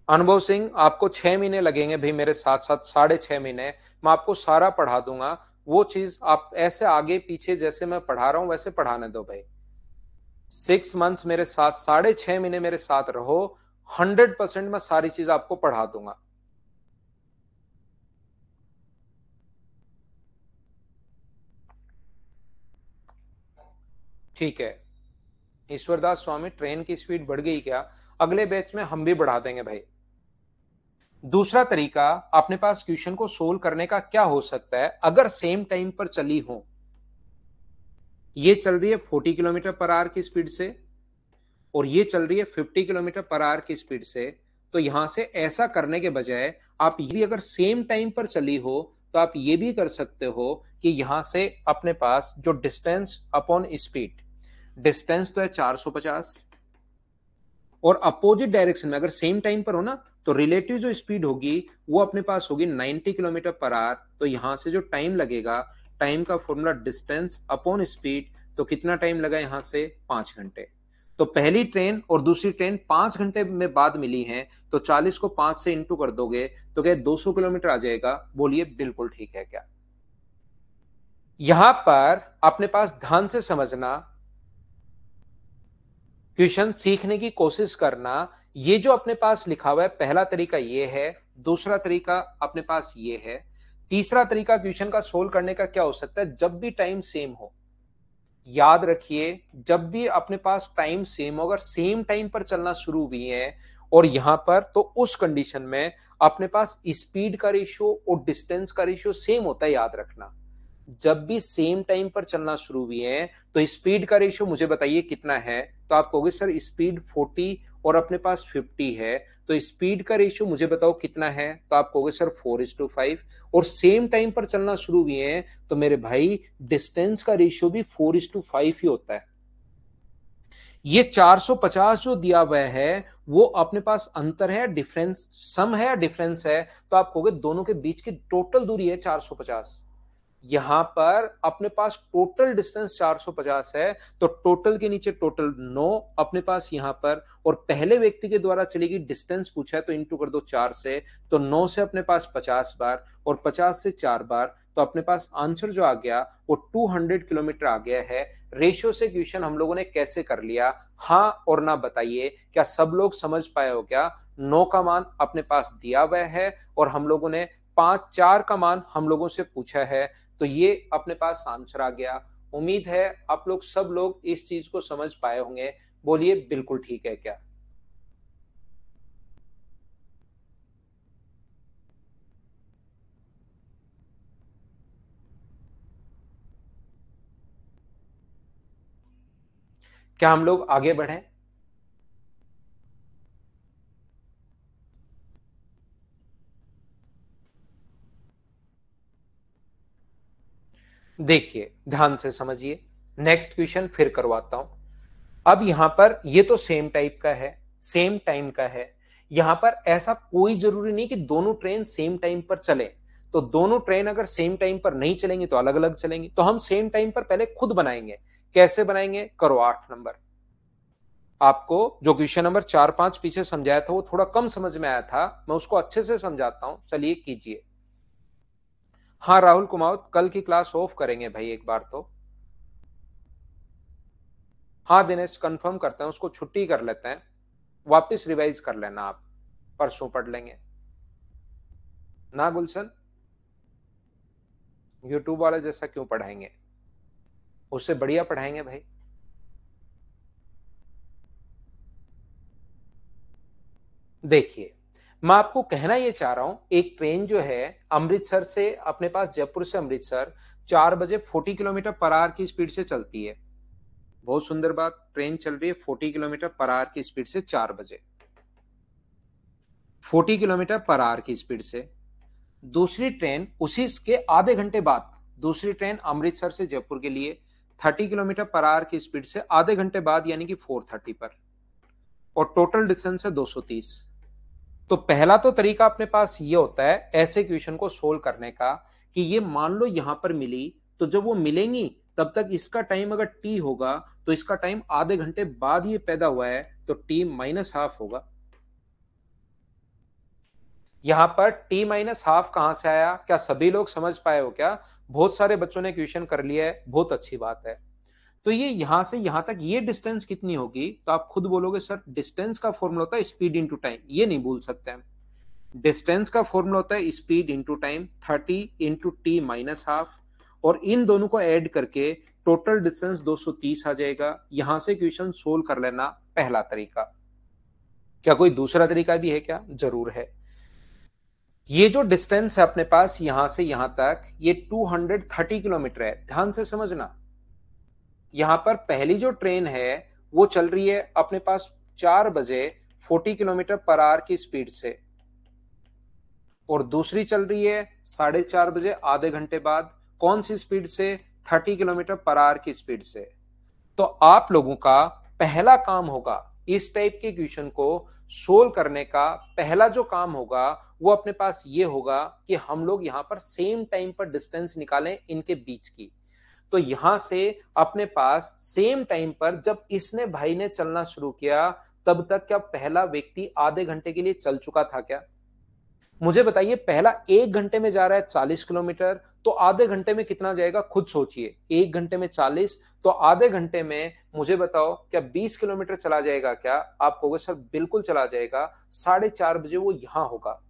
अनुभव सिंह, आपको 6 महीने लगेंगे भाई मेरे साथ साथ, 6.5 महीने मैं आपको सारा पढ़ा दूंगा। वो चीज आप ऐसे आगे पीछे जैसे मैं पढ़ा रहा हूं वैसे पढ़ाने दो भाई। 6 मंथ्स मेरे साथ, 6.5 महीने मेरे साथ रहो, 100% मैं सारी चीज आपको पढ़ा दूंगा। ठीक है। ईश्वरदास स्वामी, ट्रेन की स्पीड बढ़ गई क्या, अगले बैच में हम भी बढ़ा देंगे भाई। दूसरा तरीका अपने पास क्वेश्चन को सोल्व करने का क्या हो सकता है, अगर सेम टाइम पर चली हो, ये चल रही है 40 किलोमीटर पर आवर की स्पीड से और ये चल रही है 50 किलोमीटर पर आवर की स्पीड से, तो यहां से ऐसा करने के बजाय आप ये भी, अगर सेम टाइम पर चली हो तो आप ये भी कर सकते हो कि यहां से अपने पास जो डिस्टेंस अपॉन स्पीड, डिस्टेंस तो है 450, और अपोजिट डायरेक्शन में अगर सेम टाइम पर हो ना, तो रिलेटिव जो स्पीड होगी वो अपने पास होगी 90 किलोमीटर पर आवर। तो यहां से जो टाइम लगेगा, टाइम का फॉर्मूला डिस्टेंस अपॉन स्पीड, तो कितना टाइम लगा यहां से, 5 घंटे। तो पहली ट्रेन और दूसरी ट्रेन 5 घंटे में बाद मिली है, तो 40 को 5 से इंटू कर दोगे तो क्या 200 किलोमीटर आ जाएगा, बोलिए बिल्कुल ठीक है क्या। यहां पर अपने पास ध्यान से समझना, क्वेश्चन सीखने की कोशिश करना। ये जो अपने पास लिखा हुआ है, पहला तरीका ये है, दूसरा तरीका अपने पास ये है, तीसरा तरीका क्वेश्चन का सोल्व करने का क्या हो सकता है, जब भी टाइम सेम हो, याद रखिए, जब भी अपने पास टाइम सेम हो, अगर सेम टाइम पर चलना शुरू हुई है और यहां पर, तो उस कंडीशन में अपने पास स्पीड का रेशियो और डिस्टेंस का रेशियो सेम होता है, याद रखना। जब भी सेम टाइम पर चलना शुरू हुई है तो स्पीड का रेशियो मुझे बताइए कितना है, तो आप कहोगे सर स्पीड 40 और अपने पास 50 है, तो स्पीड का रेशियो मुझे बताओ कितना है, तो आप कहोगे सर 4:5। और सेम टाइम पर चलना शुरू हुई है तो मेरे भाई डिस्टेंस का रेशियो भी 4:5 ही होता है। ये 450 जो दिया हुआ है वो अपने पास अंतर है, डिफरेंस, सम है या डिफरेंस है, तो आप कहोगे दोनों के बीच की टोटल दूरी है 450। यहां पर अपने पास टोटल डिस्टेंस 450 है, तो टोटल के नीचे टोटल 9 अपने पास यहां पर, और पहले व्यक्ति के द्वारा चलेगी डिस्टेंस पूछा है तो इंटू कर दो 4 से, तो 9 से अपने पास 50 बार और 50 से 4 बार, तो अपने पास आंसर जो आ गया वो 200 किलोमीटर आ गया है। रेशियो से क्वेश्चन हम लोगों ने कैसे कर लिया, हाँ और ना बताइए, क्या सब लोग समझ पाए हो क्या? 9 का मान अपने पास दिया हुआ है और हम लोगों ने 4 का मान हम लोगों से पूछा है, तो ये अपने पास आंसर आ गया। उम्मीद है आप लोग सब लोग इस चीज को समझ पाए होंगे। बोलिए बिल्कुल ठीक है क्या? क्या हम लोग आगे बढ़ें? देखिए ध्यान से समझिए, नेक्स्ट क्वेश्चन फिर करवाता हूं। अब यहां पर ये तो सेम टाइप का है, सेम टाइम का है। यहां पर ऐसा कोई जरूरी नहीं कि दोनों ट्रेन सेम टाइम पर चले, तो दोनों ट्रेन अगर सेम टाइम पर नहीं चलेंगी तो अलग अलग चलेंगी, तो हम सेम टाइम पर पहले खुद बनाएंगे। कैसे बनाएंगे? करो 8 नंबर। आपको जो क्वेश्चन नंबर 4 5 पीछे समझाया था वो थोड़ा कम समझ में आया था, मैं उसको अच्छे से समझाता हूं, चलिए कीजिए। हाँ राहुल कुमार, कल की क्लास ऑफ करेंगे भाई एक बार तो। हाँ दिनेश, कंफर्म करते हैं, उसको छुट्टी कर लेते हैं, वापस रिवाइज कर लेना आप, परसों पढ़ लेंगे ना गुलशन। यूट्यूब वाले जैसा क्यों पढ़ाएंगे, उससे बढ़िया पढ़ाएंगे भाई। देखिए मैं आपको कहना यह चाह रहा हूं, एक ट्रेन जो है अमृतसर से अपने पास, जयपुर से अमृतसर 4 बजे 40 किलोमीटर पर आवर की स्पीड से चलती है। बहुत सुंदर बात, ट्रेन चल रही है 40 किलोमीटर पर आवर की स्पीड से 4 बजे, 40 किलोमीटर पर आवर की स्पीड से। दूसरी ट्रेन उसी के आधे घंटे बाद, दूसरी ट्रेन अमृतसर से जयपुर के लिए 30 किलोमीटर पर आवर की स्पीड से आधे घंटे बाद, यानी कि 4:30 पर, और टोटल डिस्टेंस है 230। तो पहला तो तरीका अपने पास ये होता है ऐसे क्वेश्चन को सोल्व करने का, कि ये मान लो यहां पर मिली, तो जब वो मिलेंगी तब तक इसका टाइम अगर टी होगा तो इसका टाइम आधे घंटे बाद ये पैदा हुआ है, तो टी माइनस हाफ होगा। यहां पर टी माइनस हाफ कहां से आया, क्या सभी लोग समझ पाए हो क्या? बहुत सारे बच्चों ने क्वेश्चन कर लिया है, बहुत अच्छी बात है। तो ये यहां से यहां तक ये डिस्टेंस कितनी होगी, तो आप खुद बोलोगे सर डिस्टेंस का फॉर्मूला होता है स्पीड इंटू टाइम, ये नहीं भूल सकते हम। डिस्टेंस का फॉर्मूला होता है speed into time, 30 into T minus half, और इन दोनों को ऐड करके टोटल डिस्टेंस 230 आ जाएगा। यहां से क्वेश्चन सोल्व कर लेना, पहला तरीका। क्या कोई दूसरा तरीका भी है क्या? जरूर है। ये जो डिस्टेंस है अपने पास यहां से यहां तक, ये 230 किलोमीटर है, ध्यान से समझना। यहां पर पहली जो ट्रेन है वो चल रही है अपने पास 4 बजे 40 किलोमीटर पर आवर की स्पीड से, और दूसरी चल रही है 4:30 बजे, आधे घंटे बाद, कौन सी स्पीड से? 30 किलोमीटर पर आवर की स्पीड से। तो आप लोगों का पहला काम होगा इस टाइप के क्वेश्चन को सोल्व करने का, पहला जो काम होगा वो अपने पास ये होगा कि हम लोग यहां पर सेम टाइम पर डिस्टेंस निकालें इनके बीच की। तो यहां से अपने पास सेम टाइम पर जब इसने भाई ने चलना शुरू किया, तब तक क्या पहला व्यक्ति आधे घंटे के लिए चल चुका था क्या? मुझे बताइए, पहला 1 घंटे में जा रहा है 40 किलोमीटर, तो आधे घंटे में कितना जाएगा खुद सोचिए। 1 घंटे में 40, तो आधे घंटे में मुझे बताओ क्या 20 किलोमीटर चला जाएगा क्या? आप कहोगे सर बिल्कुल चला जाएगा। 4:30 बजे वो यहां होगा,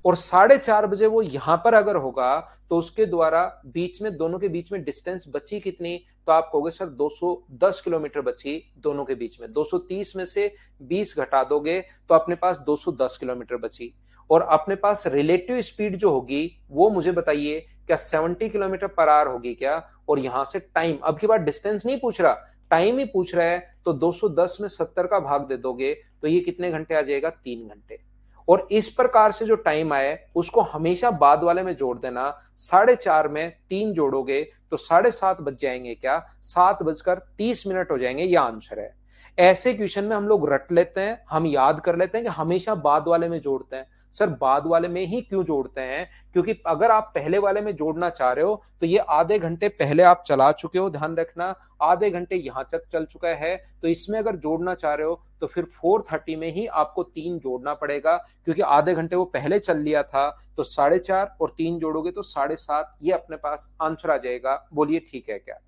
और 4:30 बजे वो यहां पर अगर होगा तो उसके द्वारा बीच में, दोनों के बीच में डिस्टेंस बची कितनी? तो आप कहोगे सर 210 किलोमीटर बची दोनों के बीच में। 230 में से 20 घटा दोगे तो अपने पास 210 किलोमीटर बची। और अपने पास रिलेटिव स्पीड जो होगी वो मुझे बताइए, क्या 70 किलोमीटर पर आवर होगी क्या? और यहां से टाइम, अब की बार डिस्टेंस नहीं पूछ रहा, टाइम ही पूछ रहा है, तो 210 में 70 का भाग दे दोगे तो ये कितने घंटे आ जाएगा? 3 घंटे। और इस प्रकार से जो टाइम आए उसको हमेशा बाद वाले में जोड़ देना। 4:30 में 3 जोड़ोगे तो 7:30 बज जाएंगे क्या? 7:30 हो जाएंगे, यह आंसर है। ऐसे क्वेश्चन में हम लोग रट लेते हैं, हम याद कर लेते हैं कि हमेशा बाद वाले में जोड़ते हैं। सर बाद वाले में ही क्यों जोड़ते हैं? क्योंकि अगर आप पहले वाले में जोड़ना चाह रहे हो तो ये आधे घंटे पहले आप चला चुके हो, ध्यान रखना, आधे घंटे यहां तक चल चुका है, तो इसमें अगर जोड़ना चाह रहे हो तो फिर 4:30 में ही आपको 3 जोड़ना पड़ेगा, क्योंकि आधे घंटे वो पहले चल लिया था। तो 4:30 और 3 जोड़ोगे तो 7:30, ये अपने पास आंसर आ जाएगा। बोलिए ठीक है क्या?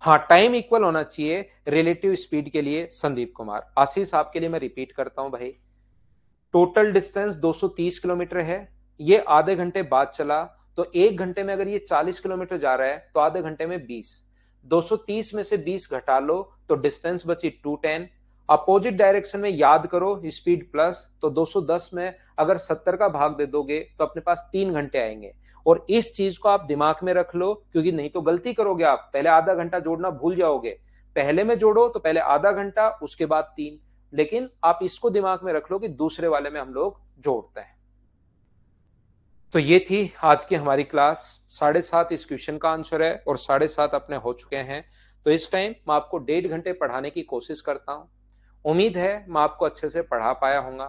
हाँ, टाइम इक्वल होना चाहिए रिलेटिव स्पीड के लिए। संदीप कुमार। आशीष आपके लिए मैं रिपीट करता हूं भाई, टोटल डिस्टेंस 230 किलोमीटर है, ये आधे घंटे बाद चला, तो एक घंटे में अगर ये 40 किलोमीटर जा रहा है तो आधे घंटे में 20, 230 में से 20 घटा लो तो डिस्टेंस बची 210। अपोजिट डायरेक्शन में याद करो स्पीड प्लस, तो 210 में अगर 70 का भाग दे दोगे तो अपने पास 3 घंटे आएंगे। और इस चीज को आप दिमाग में रख लो, क्योंकि नहीं तो गलती करोगे आप, पहले आधा घंटा जोड़ना भूल जाओगे। पहले में जोड़ो तो पहले आधा घंटा, उसके बाद 3, लेकिन आप इसको दिमाग में रख लो कि दूसरे वाले में हम लोग जोड़ते हैं। तो ये थी आज की हमारी क्लास। 7:30 इस क्वेश्चन का आंसर है और 7:30 अपने हो चुके हैं। तो इस टाइम मैं आपको 1.5 घंटे पढ़ाने की कोशिश करता हूं। उम्मीद है मैं आपको अच्छे से पढ़ा पाया हूंगा।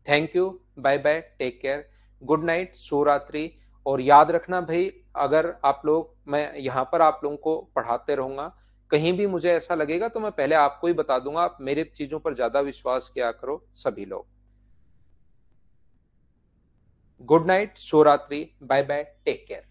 Thank you, bye bye, take care, good night, शुभ रात्रि। और याद रखना भाई, अगर आप लोग, मैं यहाँ पर आप लोगों को पढ़ाते रहूंगा, कहीं भी मुझे ऐसा लगेगा तो मैं पहले आपको ही बता दूंगा, आप मेरे चीजों पर ज्यादा विश्वास किया करो सभी लोग। गुड नाइट, शुभ रात्रि, बाय बाय, टेक केयर।